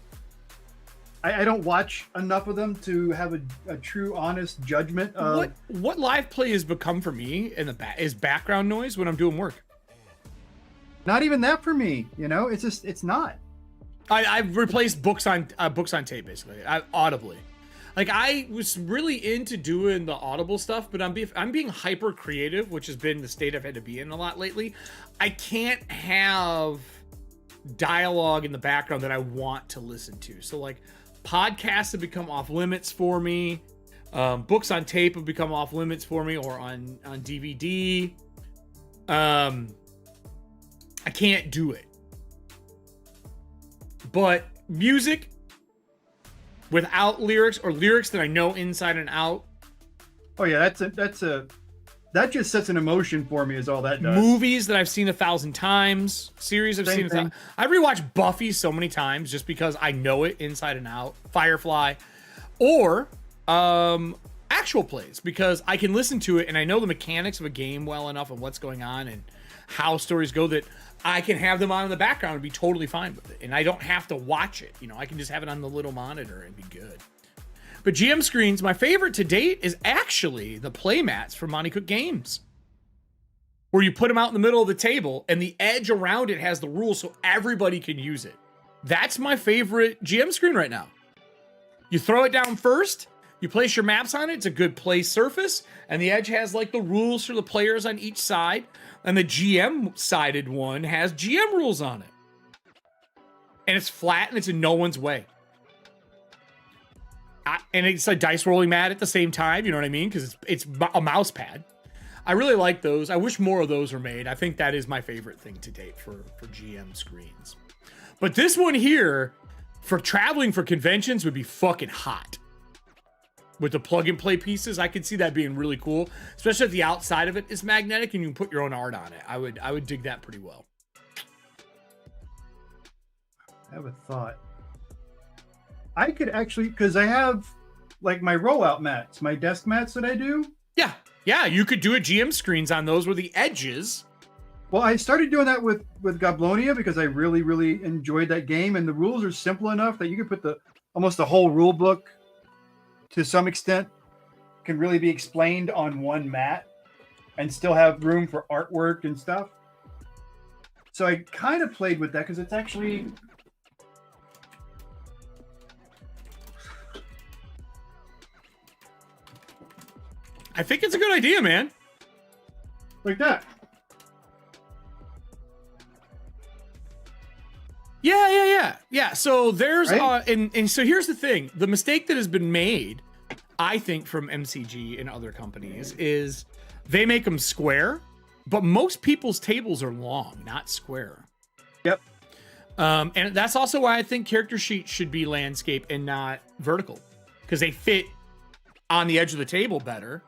I don't watch enough of them to have a true, honest judgment of... What live play has become for me in the is background noise when I'm doing work. Not even that for me, you know? It's just, it's not. I've replaced books on tape, basically. Audibly. Like, I was really into doing the audible stuff, but I'm being hyper creative, which has been the state I've had to be in a lot lately. I can't have dialogue in the background that I want to listen to. So, like, podcasts have become off limits for me. Books on tape have become off limits for me, or on DVD. I can't do it. But music without lyrics, or lyrics that I know inside and out. Oh yeah, that just sets an emotion for me, is all that does. Movies that I've seen 1,000 times, series I've seen 1,000. I rewatched Buffy so many times just because I know it inside and out. Firefly, or actual plays, because I can listen to it and I know the mechanics of a game well enough and what's going on and how stories go that I can have them on in the background and be totally fine with it. And I don't have to watch it. You know, I can just have it on the little monitor and be good. But GM screens, my favorite to date is actually the playmats from Monty Cook Games, where you put them out in the middle of the table and the edge around it has the rules so everybody can use it. That's my favorite GM screen right now. You throw it down first, you place your maps on it, it's a good play surface, and the edge has like the rules for the players on each side, and the GM-sided one has GM rules on it. And it's flat and it's in no one's way. And it's a dice rolling mat at the same time, you know what I mean? Because it's a mouse pad. I really like those. I wish more of those were made. I think that is my favorite thing to date for GM screens. But this one here, for traveling for conventions, would be fucking hot. With the plug and play pieces, I could see that being really cool. Especially if the outside of it is magnetic and you can put your own art on it. I would dig that pretty well. I have a thought. I could actually, because I have like my rollout mats, my desk mats that I do. Yeah, you could do a GM screens on those where the edges. Well, I started doing that with Goblonia because I really, really enjoyed that game, and the rules are simple enough that you could put almost the whole rule book, to some extent, can really be explained on one mat, and still have room for artwork and stuff. So I kind of played with that because it's actually I think it's a good idea, man. Like that. Yeah. So there's Right? and so here's the thing: the mistake that has been made, I think, from MCG and other companies is they make them square, but most people's tables are long, not square. Yep. And that's also why I think character sheets should be landscape and not vertical, because they fit on the edge of the table better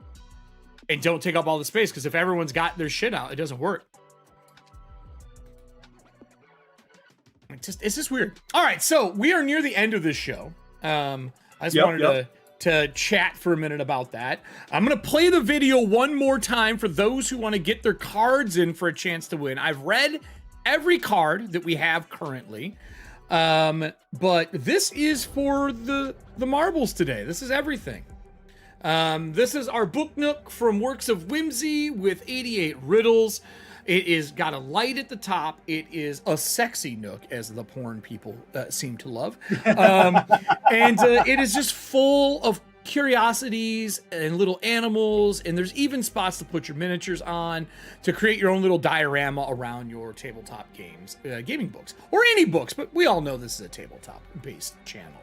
and don't take up all the space. Because if everyone's got their shit out, it doesn't work. It's just weird. All right, so we are near the end of this show. I just wanted to chat for a minute about that. I'm gonna play the video one more time for those who want to get their cards in for a chance to win. I've read every card that we have currently, but this is for the marbles today. This is everything. This is our book nook from Works of Whimsy with 88 riddles. It is got a light at the top. It is a sexy nook, as the porn people seem to love. And it is just full of curiosities and little animals. And there's even spots to put your miniatures on to create your own little diorama around your tabletop games, gaming books, or any books. But we all know this is a tabletop-based channel.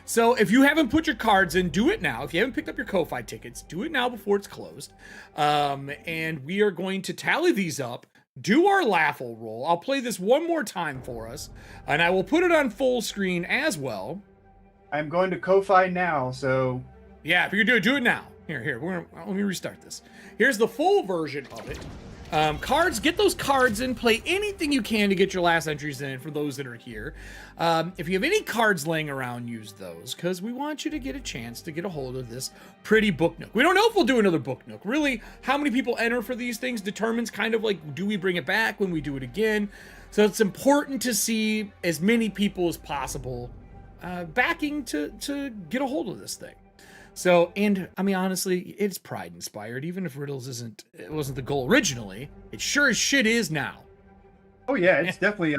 So if you haven't put your cards in, do it now. If you haven't picked up your Ko-Fi tickets, do it now before it's closed. And we are going to tally these up, do our LAUGHAL roll. I'll play this one more time for us, and I will put it on full screen as well. I'm going to Ko-Fi now, so... Yeah, if you can do it now. Here, let me restart this. Here's the full version of it. Cards, get those cards in, play anything you can to get your last entries in for those that are here. If you have any cards laying around, use those, because we want you to get a chance to get a hold of this pretty book nook. We don't know if we'll do another book nook. Really, how many people enter for these things determines kind of like, do we bring it back when we do it again? So it's important to see as many people as possible backing to get a hold of this thing. So, and I mean, honestly, it's pride inspired. Even if riddles it wasn't the goal originally, it sure as shit is now. Oh yeah, it's definitely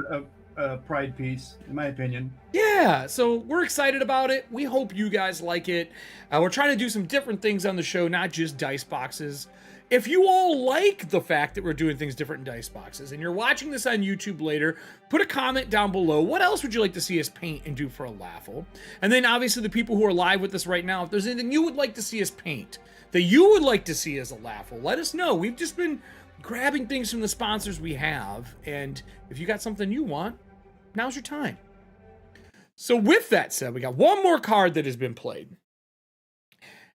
a pride piece, in my opinion. Yeah, so we're excited about it. We hope you guys like it. We're trying to do some different things on the show, not just dice boxes. If you all like the fact that we're doing things different in dice boxes, and you're watching this on YouTube later, put a comment down below. What else would you like to see us paint and do for a LAUGHAL? And then obviously the people who are live with us right now, if there's anything you would like to see us paint, that you would like to see as a LAUGHAL, let us know. We've just been grabbing things from the sponsors we have, and if you got something you want, now's your time. So with that said, we got one more card that has been played.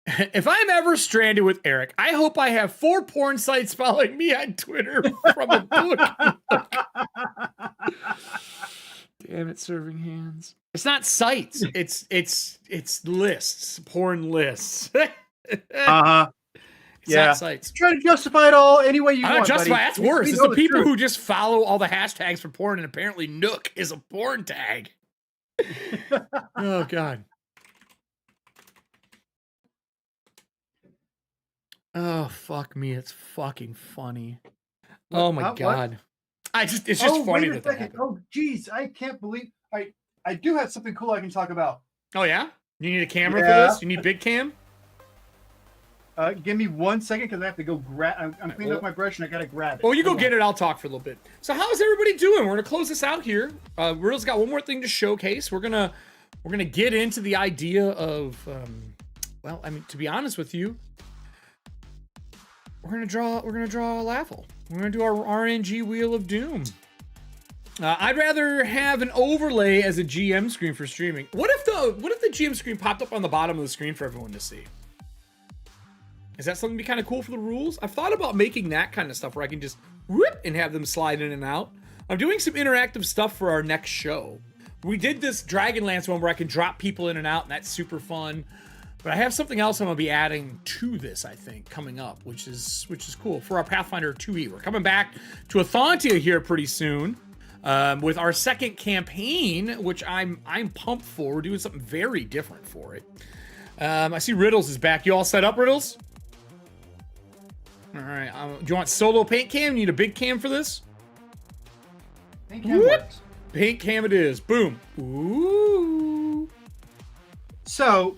If I'm ever stranded with Eric, I hope I have 4 porn sites following me on Twitter from a book. Damn it, serving hands. It's not sites. It's lists, porn lists. It's Yeah. not sites. Try to justify it all any way you I'm want. not justify. Buddy. That's worse. We It's know the people truth. who just follow all the hashtags for porn, and apparently Nook is a porn tag. Oh God. Oh fuck me! It's fucking funny. Oh my God! It's just funny wait a that second. happened. Oh geez, I can't believe I do have something cool I can talk about. Oh yeah? You need a camera for Yeah. this? You need big cam? Give me 1 second because I have to go grab. I'm cleaning up my brush and I gotta grab it. Well, you go Hold get on. it. I'll talk for a little bit. So how's everybody doing? We're gonna close this out here. Riddle's got one more thing to showcase. We're gonna get into the idea of well, I mean, to be honest with you, we're gonna draw a LAUGHAL. We're gonna do our RNG Wheel of Doom. I'd rather have an overlay as a GM screen for streaming. What if the GM screen popped up on the bottom of the screen for everyone to see? Is that something to be kind of cool for the rules? I've thought about making that kind of stuff where I can just whoop and have them slide in and out. I'm doing some interactive stuff for our next show. We did this Dragonlance one where I can drop people in and out, and that's super fun. But I have something else I'm gonna be adding to this, I think, coming up, which is cool for our Pathfinder 2e. We're coming back to Athantia here pretty soon with our second campaign, which I'm pumped for. We're doing something very different for it. I see Riddles is back. You all set up, Riddles? All right. Do you want solo paint cam? You need a big cam for this? Paint cam works. Paint cam it is. Boom. Ooh. So,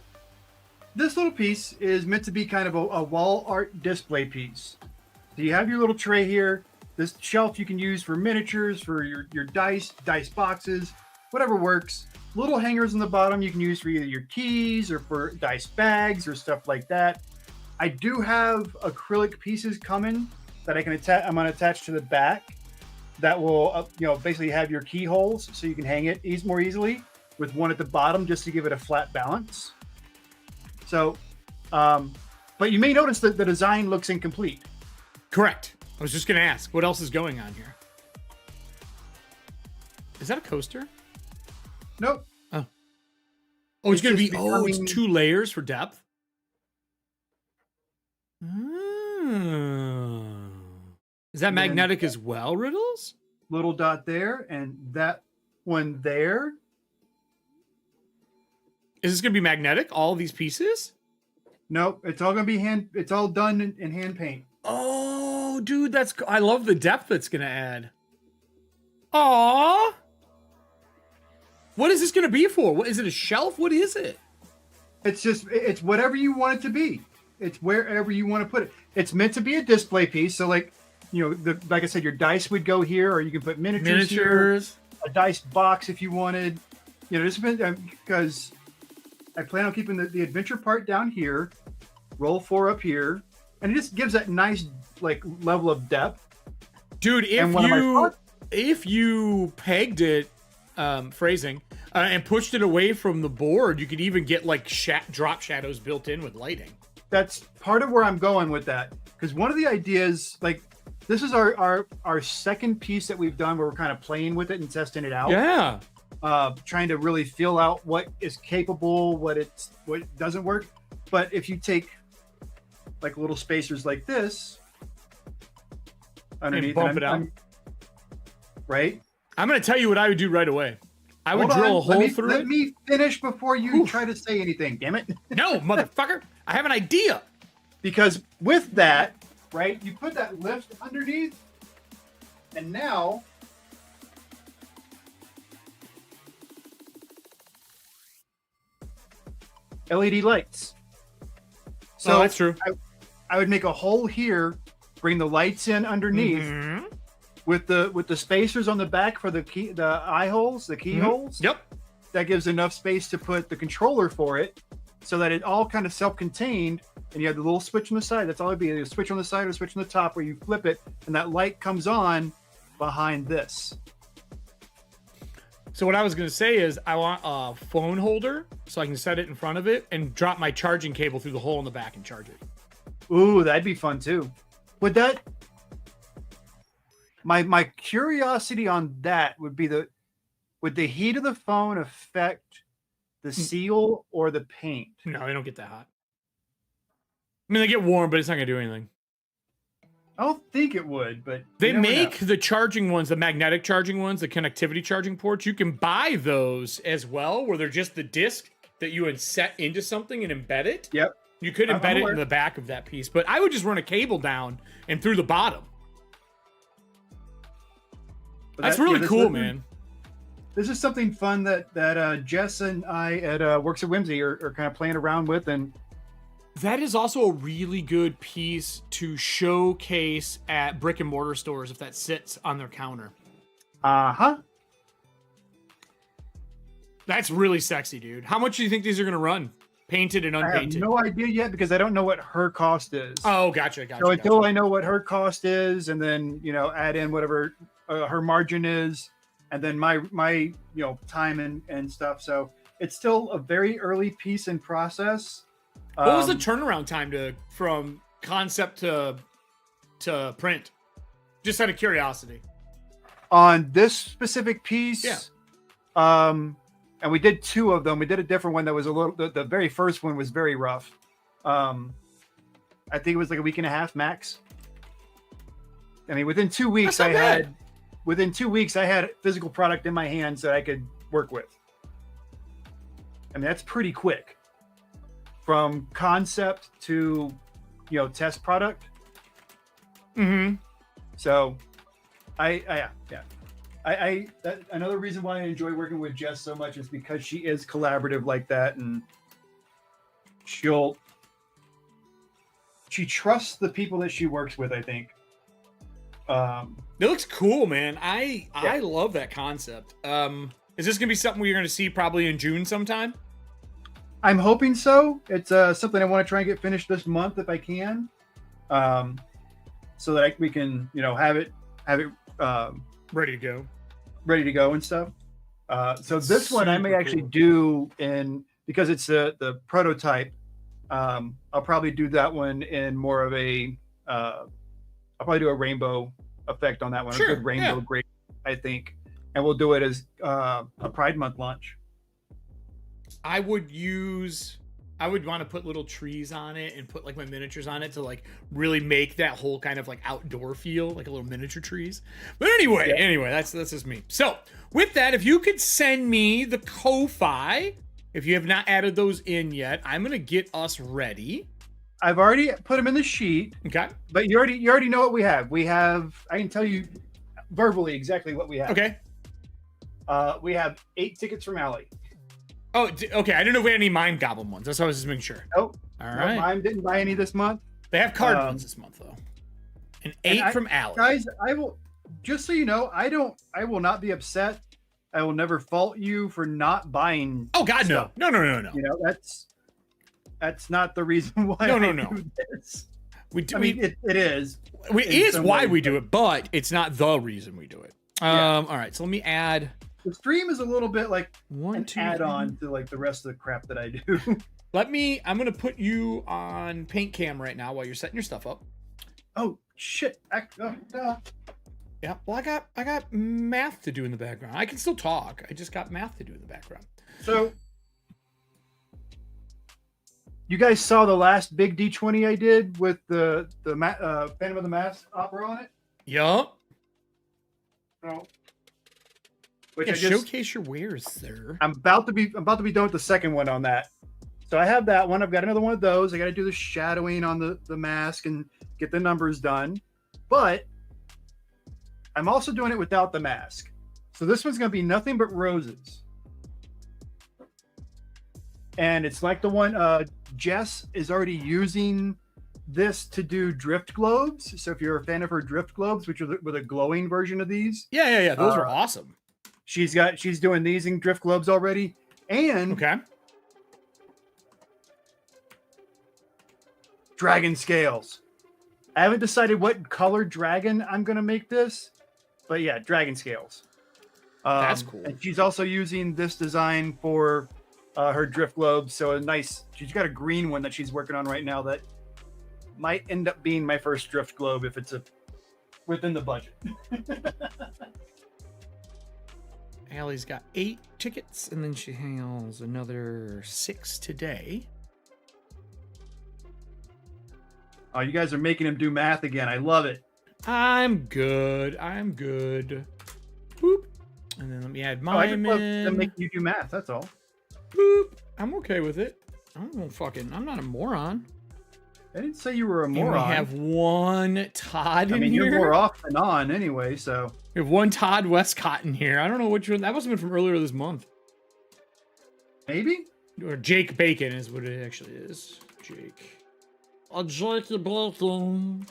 this little piece is meant to be kind of a wall art display piece. So you have your little tray here. This shelf you can use for miniatures, for your dice boxes, whatever works. Little hangers on the bottom you can use for either your keys or for dice bags or stuff like that. I do have acrylic pieces coming that I can attach. I'm going to attach to the back that will, basically have your keyholes so you can hang it more easily, with one at the bottom just to give it a flat balance. So, but you may notice that the design looks incomplete. Correct. I was just going to ask, what else is going on here? Is that a coaster? Nope. Oh, it's going to be, becoming... it's 2 layers for depth. Oh. Is that magnetic as well, Riddles? Little dot there, and that one there. Is this going to be magnetic, all these pieces? Nope, it's all going to be it's all done in hand paint. Oh, dude, I love the depth that's going to add. Aww. What is this going to be for? What is it, a shelf? What is it? It's whatever you want it to be. It's wherever you want to put it. It's meant to be a display piece. So like I said, your dice would go here, or you can put miniatures here, a dice box if you wanted. Just because I plan on keeping the adventure part down here, roll 4 up here, and it just gives that nice level of depth. Dude, if you pegged it, phrasing, and pushed it away from the board, you could even get drop shadows built in with lighting. That's part of where I'm going with that, because one of the ideas, this is our second piece that we've done where we're kind of playing with it and testing it out. Yeah. Trying to really feel out what is capable, what doesn't work. But if you take little spacers like this underneath, and bump it out, right? I'm going to tell you what I would do right away. I would drill a hole through it. Let me finish before you try to say anything, damn it. No, motherfucker. I have an idea. Because with that, right, you put that lift underneath, and now LED lights. So that's true. I would make a hole here, bring the lights in underneath, with the spacers on the back for the eye holes, the keyholes. Yep. That gives enough space to put the controller for it, so that it all kind of self-contained, and you have the little switch on the side. That's all it'd be. A switch on the side or a switch on the top where you flip it, and that light comes on behind this. So what I was going to say is I want a phone holder so I can set it in front of it and drop my charging cable through the hole in the back and charge it. Ooh, that'd be fun too. Would that... My curiosity on that would be would the heat of the phone affect the seal or the paint? No, they don't get that hot. I mean, they get warm, but it's not going to do anything. I don't think it would, but... They make the charging ones, the magnetic charging ones, the connectivity charging ports. You can buy those as well, where they're just the disc that you would set into something and embed it. Yep. You could embed it in the back of that piece, but I would just run a cable down and through the bottom. That's really cool, man. This is something fun that Jess and I at Works of Whimsy are kind of playing around with, and that is also a really good piece to showcase at brick and mortar stores if that sits on their counter. That's really sexy, dude. How much do you think these are going to run? Painted and unpainted? I have no idea yet because I don't know what her cost is. Oh, gotcha. So until I know what her cost is, and then add in whatever her margin is, and then my time and stuff. So it's still a very early piece in process. What was the turnaround time from concept to print? Just out of curiosity. On this specific piece, yeah. And we did 2 of them. We did a different one that was a little. The very first one was very rough. I think it was like a week and a half max. I mean, within 2 weeks, Within 2 weeks, I had physical product in my hands that I could work with. I mean, that's pretty quick. From concept to, test product. Mm-hmm. So, another reason why I enjoy working with Jess so much is because she is collaborative like that, and she trusts the people that she works with, I think. It looks cool, man. I love that concept. Is this gonna be something we're gonna see probably in June sometime? I'm hoping so. It's something I want to try and get finished this month if I can, so that we can, have it Ready to go. and stuff. So this one I may actually do because it's the prototype. I'll probably do that one in more of a. I'll probably do a rainbow effect on that one. Sure, A good rainbow grade, I think, and we'll do it as a Pride Month launch. I would want to put little trees on it and put like my miniatures on it to like really make that whole kind of like outdoor feel, like a little miniature trees. But anyway, that's just me. So with that, if you could send me the Ko-Fi, if you have not added those in yet, I'm gonna get us ready. I've already put them in the sheet. Okay. But you already know what we have. I can tell you verbally exactly what we have. Okay. We have 8 tickets from Allie. Oh, okay. I didn't know if we had any Mind Goblin ones. That's why I was just making sure. Nope. All No, right. Mine didn't buy any this month. They have card ones this month though. And 8 from Allie. Guys, I will just so you know, I will not be upset. I will never fault you for not buying. Oh God, stuff. no. That's not the reason why No. do this. It is. It is why we do it, but it's not the reason we do it. All right, so let me add. The stream is a little bit like an add-on to like the rest of the crap that I do. I'm gonna put you on paint cam right now while you're setting your stuff up. Oh shit! Yeah, well, I got math to do in the background. I can still talk. I just got math to do in the background. So, you guys saw the last big D20 I did with the Phantom of the Mask opera on it? Yup. No. Yeah, showcase your wares, sir. I'm about to be done with the second one on that. So I have that one. I've got another one of those. I got to do the shadowing on the mask and get the numbers done. But I'm also doing it without the mask. So this one's going to be nothing but roses. And it's like the one Jess is already using this to do drift globes. So if you're a fan of her drift globes, which are with a glowing version of these. Yeah. Those are awesome. She's doing these in drift globes already. And okay. Dragon scales. I haven't decided what color dragon I'm going to make this, but yeah, dragon scales. That's cool. And she's also using this design for her drift globes. So she's got a green one that she's working on right now that might end up being my first drift globe if it's within the budget. Allie's got 8 tickets, and then she has another 6 today. Oh, you guys are making him do math again. I love it. I'm good. Boop. And then let me add mine. I just love them making you do math. That's all. Boop. I'm okay with it. I'm not a moron. I didn't say you were a And moron. we have one Todd in here. You're more off than on anyway, so. We have one Todd Westcott in here. I don't know which one. That must have been from earlier this month. Maybe? Or Jake Bacon is what it actually is. Jake. Jakey Bacon.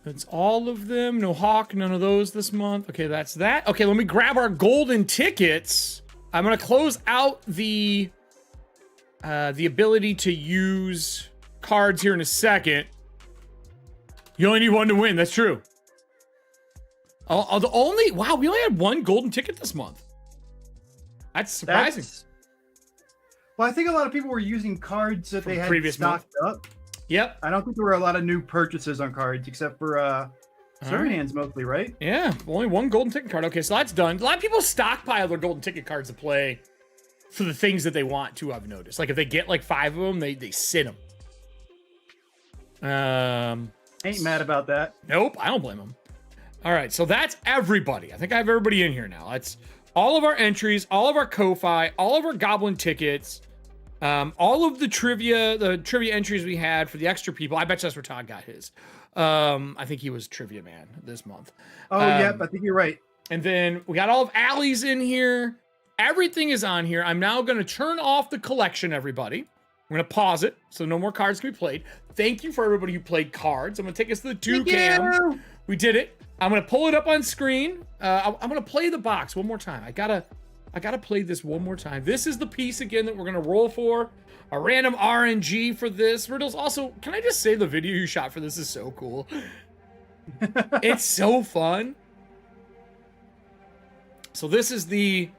That's all of them. No Hawk, none of those this month. Okay, that's that. Okay, let me grab our golden tickets. I'm gonna close out the ability to use cards here in a second. You only need one to win. That's true. Wow, we only had one golden ticket this month. That's surprising. Well, I think a lot of people were using cards that they had stocked up. Yep. I don't think there were a lot of new purchases on cards except for serving hands mostly, right? Yeah, only one golden ticket card. Okay, so that's done. A lot of people stockpile their golden ticket cards to play for the things that they want to, I've noticed. Like if they get like 5 of them, they sit them. Ain't mad about that. Nope, I don't blame them. All right, so that's everybody. I think I have everybody in here now. That's all of our entries, all of our Ko-Fi, all of our goblin tickets, all of the trivia entries we had for the extra people. I bet that's where Todd got his. I think he was trivia man this month. Oh, yep, I think you're right. And then we got all of Allie's in here. Everything is on here. I'm now going to turn off the collection, everybody. We're going to pause it so no more cards can be played. Thank you for everybody who played cards. I'm going to take us to the 2 cam. We did it. I'm going to pull it up on screen. I'm going to play the box one more time. I gotta play this one more time. This is the piece again that we're going to roll for. A random RNG for this. Riddles, also, can I just say the video you shot for this is so cool. It's so fun. So this is the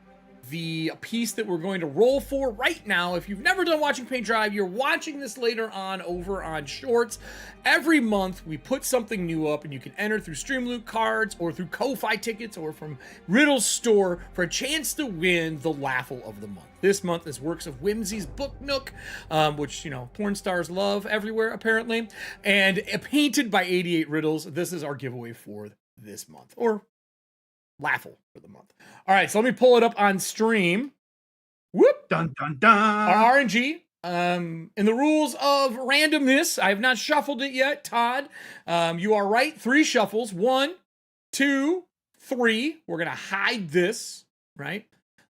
piece that we're going to roll for right now. If you've never done Watching Paint Drive, you're watching this later on over on Shorts. Every month we put something new up, and you can enter through StreamLoot cards or through Ko-Fi tickets or from Riddle's store for a chance to win the Laughal of the month. This month is Works of Whimsy's Book Nook, which, you know, porn stars love everywhere apparently, and painted by 88 Riddles. This is our giveaway for this month, or Laughal for the month. All right, so let me pull it up on stream. Whoop! Dun dun dun. Our RNG. In the rules of randomness, I have not shuffled it yet. Todd, you are right. 3 shuffles. 1, 2, 3. We're gonna hide this, right?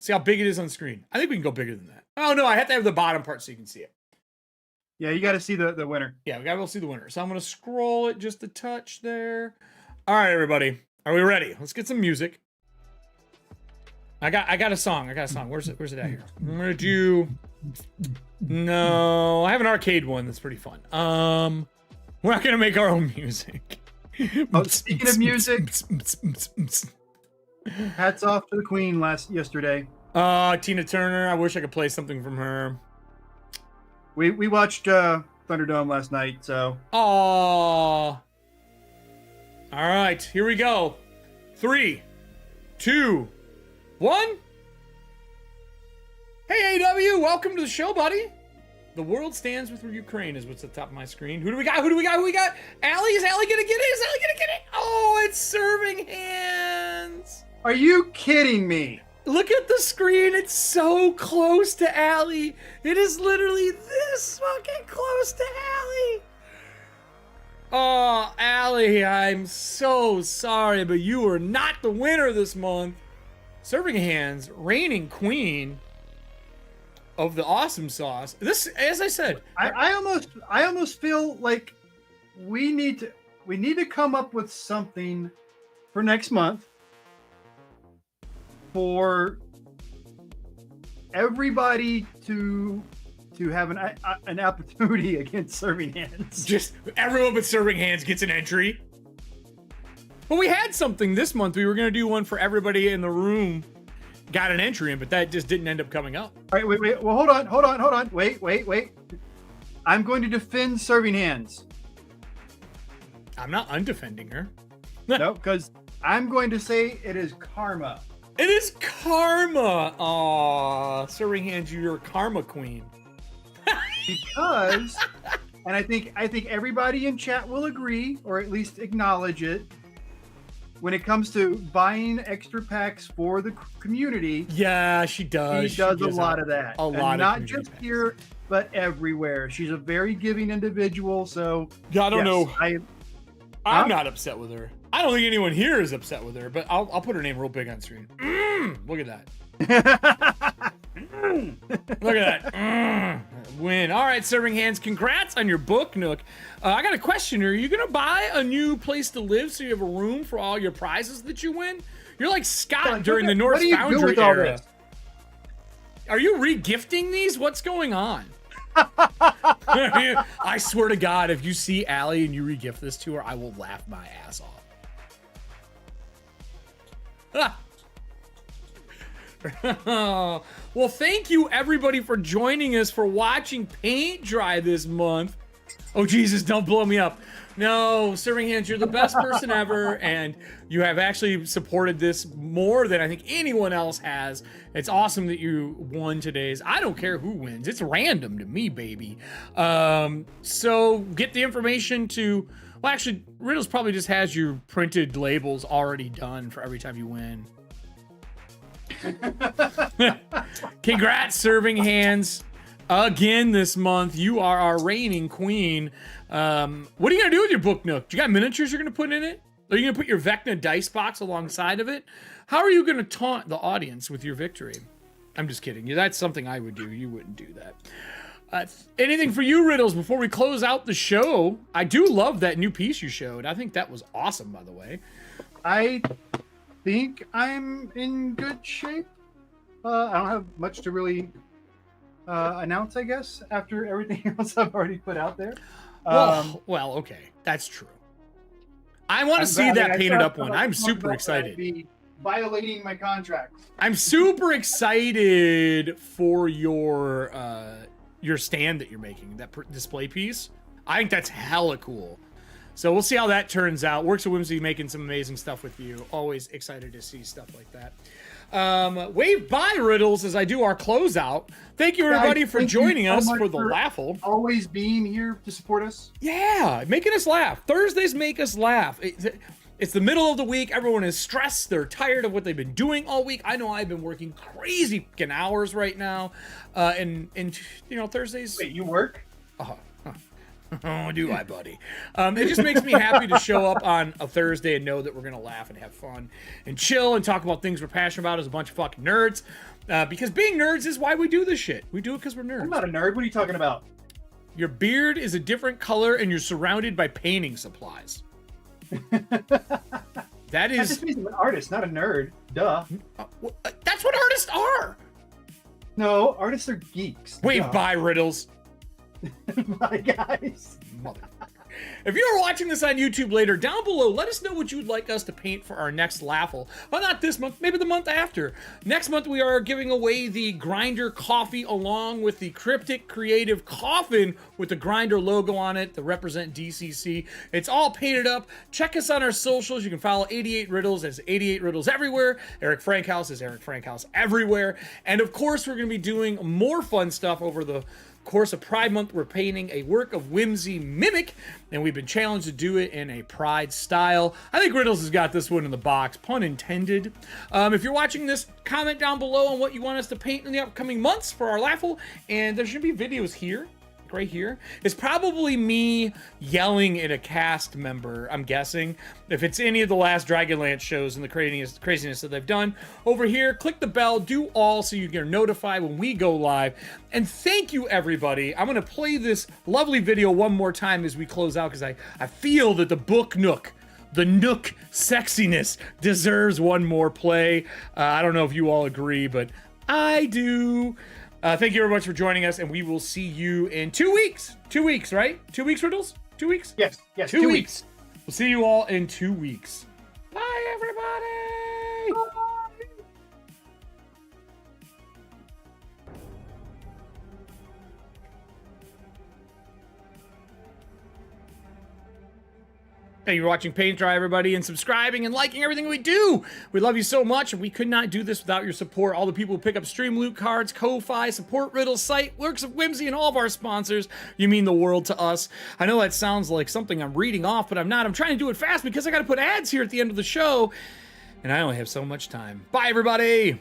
See how big it is on screen. I think we can go bigger than that. Oh no, I have to have the bottom part so you can see it. Yeah, you got to see the winner. Yeah, we gotta be able to see the winner. So I'm gonna scroll it just a touch there. All right, everybody. Are we ready? Let's get some music. I got a song. Where's it at here? I'm gonna do. No, I have an arcade one that's pretty fun. We're not gonna make our own music. Oh, speaking of music, hats off to the Queen yesterday. Tina Turner. I wish I could play something from her. We watched Thunderdome last night, so. Aww. All right, here we go. 3, 2, 1. Hey, AW, welcome to the show, buddy. The world stands with Ukraine is what's at the top of my screen. Who do we got? Who do we got? Allie? Is Allie gonna get it? Oh, it's Serving Hands. Are you kidding me? Look at the screen. It's so close to Allie. It is literally this fucking close to Allie. Oh, Allie, I'm so sorry, but you are not the winner this month. Serving Hands, reigning queen of the awesome sauce. This, as I said, I almost feel like we need to come up with something for next month for everybody to have an opportunity against Serving Hands. Just everyone but Serving Hands gets an entry. But we had something this month. We were going to do one for everybody in the room. Got an entry in, but that just didn't end up coming up. All right, wait. Well, hold on. Wait. I'm going to defend Serving Hands. I'm not undefending her. No, because I'm going to say it is karma. It is karma. Aw, Serving Hands, you're a karma queen. Because, and I think everybody in chat will agree, or at least acknowledge it, when it comes to buying extra packs for the community. Yeah, she does. She does a lot of that. A lot, and of not just here, but everywhere. She's a very giving individual. So yeah, I don't know. I'm Huh? not upset with her. I don't think anyone here is upset with her, but I'll put her name real big on screen. Look at that. Look at that. Win. All right, Serving Hands, congrats on your book, Nook. I got a question here. Are you going to buy a new place to live so you have a room for all your prizes that you win? You're like Scott during the North Foundry era. Are you re-gifting these? What's going on? I swear to God, if you see Allie and you re-gift this to her, I will laugh my ass off. Well, thank you everybody for joining us for watching Paint Dry this month. Oh Jesus, don't blow me up. No, Serving Hands, you're the best person ever, and you have actually supported this more than I think anyone else has. It's awesome that you won today's. I don't care who wins. It's random to me, baby. So get the information to, well, actually, Riddles probably just has your printed labels already done for every time you win. Congrats, Serving Hands. Again this month, you are our reigning queen. What are you gonna do with your book, Nook? Do you got miniatures you're gonna put in it? Are you gonna put your Vecna dice box alongside of it? How are you gonna taunt the audience with your victory? I'm just kidding. That's something I would do. You wouldn't do that. Anything for you, Riddles, before we close out the show? I do love that new piece you showed. I think that was awesome, by the way. I think I'm in good shape. I don't have much to really announce, I guess, after everything else I've already put out there. Well, okay. That's true. I want to see that painted up one. I'm super excited. Be violating my contract. I'm super excited for your stand that you're making, that display piece. I think that's hella cool. So we'll see how that turns out. Works of Whimsy making some amazing stuff with you. Always excited to see stuff like that. Wave bye, Riddles, as I do our closeout. Thank you, everybody, for joining us for the LAUGHAL. Always being here to support us. Yeah, making us laugh. Thursdays make us laugh. It's the middle of the week. Everyone is stressed. They're tired of what they've been doing all week. I know I've been working crazy fucking hours right now. And you know, Thursdays. Wait, you work? Oh, do I, buddy? It just makes me happy to show up on a Thursday and know that we're going to laugh and have fun and chill and talk about things we're passionate about as a bunch of fucking nerds. Because being nerds is why we do this shit. We do it because we're nerds. I'm not a nerd. What are you talking about? Your beard is a different color and you're surrounded by painting supplies. That just means I'm an artist, not a nerd. Duh. That's what artists are. No, artists are geeks. Wait, bye, Riddles. Bye, guys. Mother. If you're watching this on YouTube later, down below, let us know what you would like us to paint for our next LAUGHAL. Well, not this month, maybe the month after. Next month, we are giving away the Grinder coffee along with the Cryptic Creative Coffin with the Grinder logo on it, the Represent DCC. It's all painted up. Check us on our socials. You can follow 88 Riddles as 88 Riddles everywhere. Eric Frankhouse is Eric Frankhouse everywhere. And of course, we're going to be doing more fun stuff over the course of Pride Month. We're painting a Work of Whimsy mimic, and we've been challenged to do it in a Pride style. I think Riddles has got this one in the box, pun intended. If you're watching this, comment down below on what you want us to paint in the upcoming months for our LAUGHAL, and there should be videos here. Right here. It's probably me yelling at a cast member, I'm guessing. If it's any of the last Dragonlance shows and the craziness that they've done. Over here, click the bell, do all so you get notified when we go live. And thank you, everybody. I'm going to play this lovely video one more time as we close out because I feel that the book Nook, the Nook sexiness deserves one more play. I don't know if you all agree, but I do. Thank you very much for joining us, and we will see you in 2 weeks. 2 weeks, right? 2 weeks, Riddles? 2 weeks? Yes. 2 weeks. We'll see you all in 2 weeks. Bye, everybody! Bye. Thank you for watching Paint Dry, everybody, and subscribing and liking everything we do. We love you so much, and we could not do this without your support. All the people who pick up StreamLoot cards, Ko-Fi, support Riddle's site, Works of Whimsy, and all of our sponsors. You mean the world to us. I know that sounds like something I'm reading off, but I'm not. I'm trying to do it fast because I got to put ads here at the end of the show, and I only have so much time. Bye, everybody!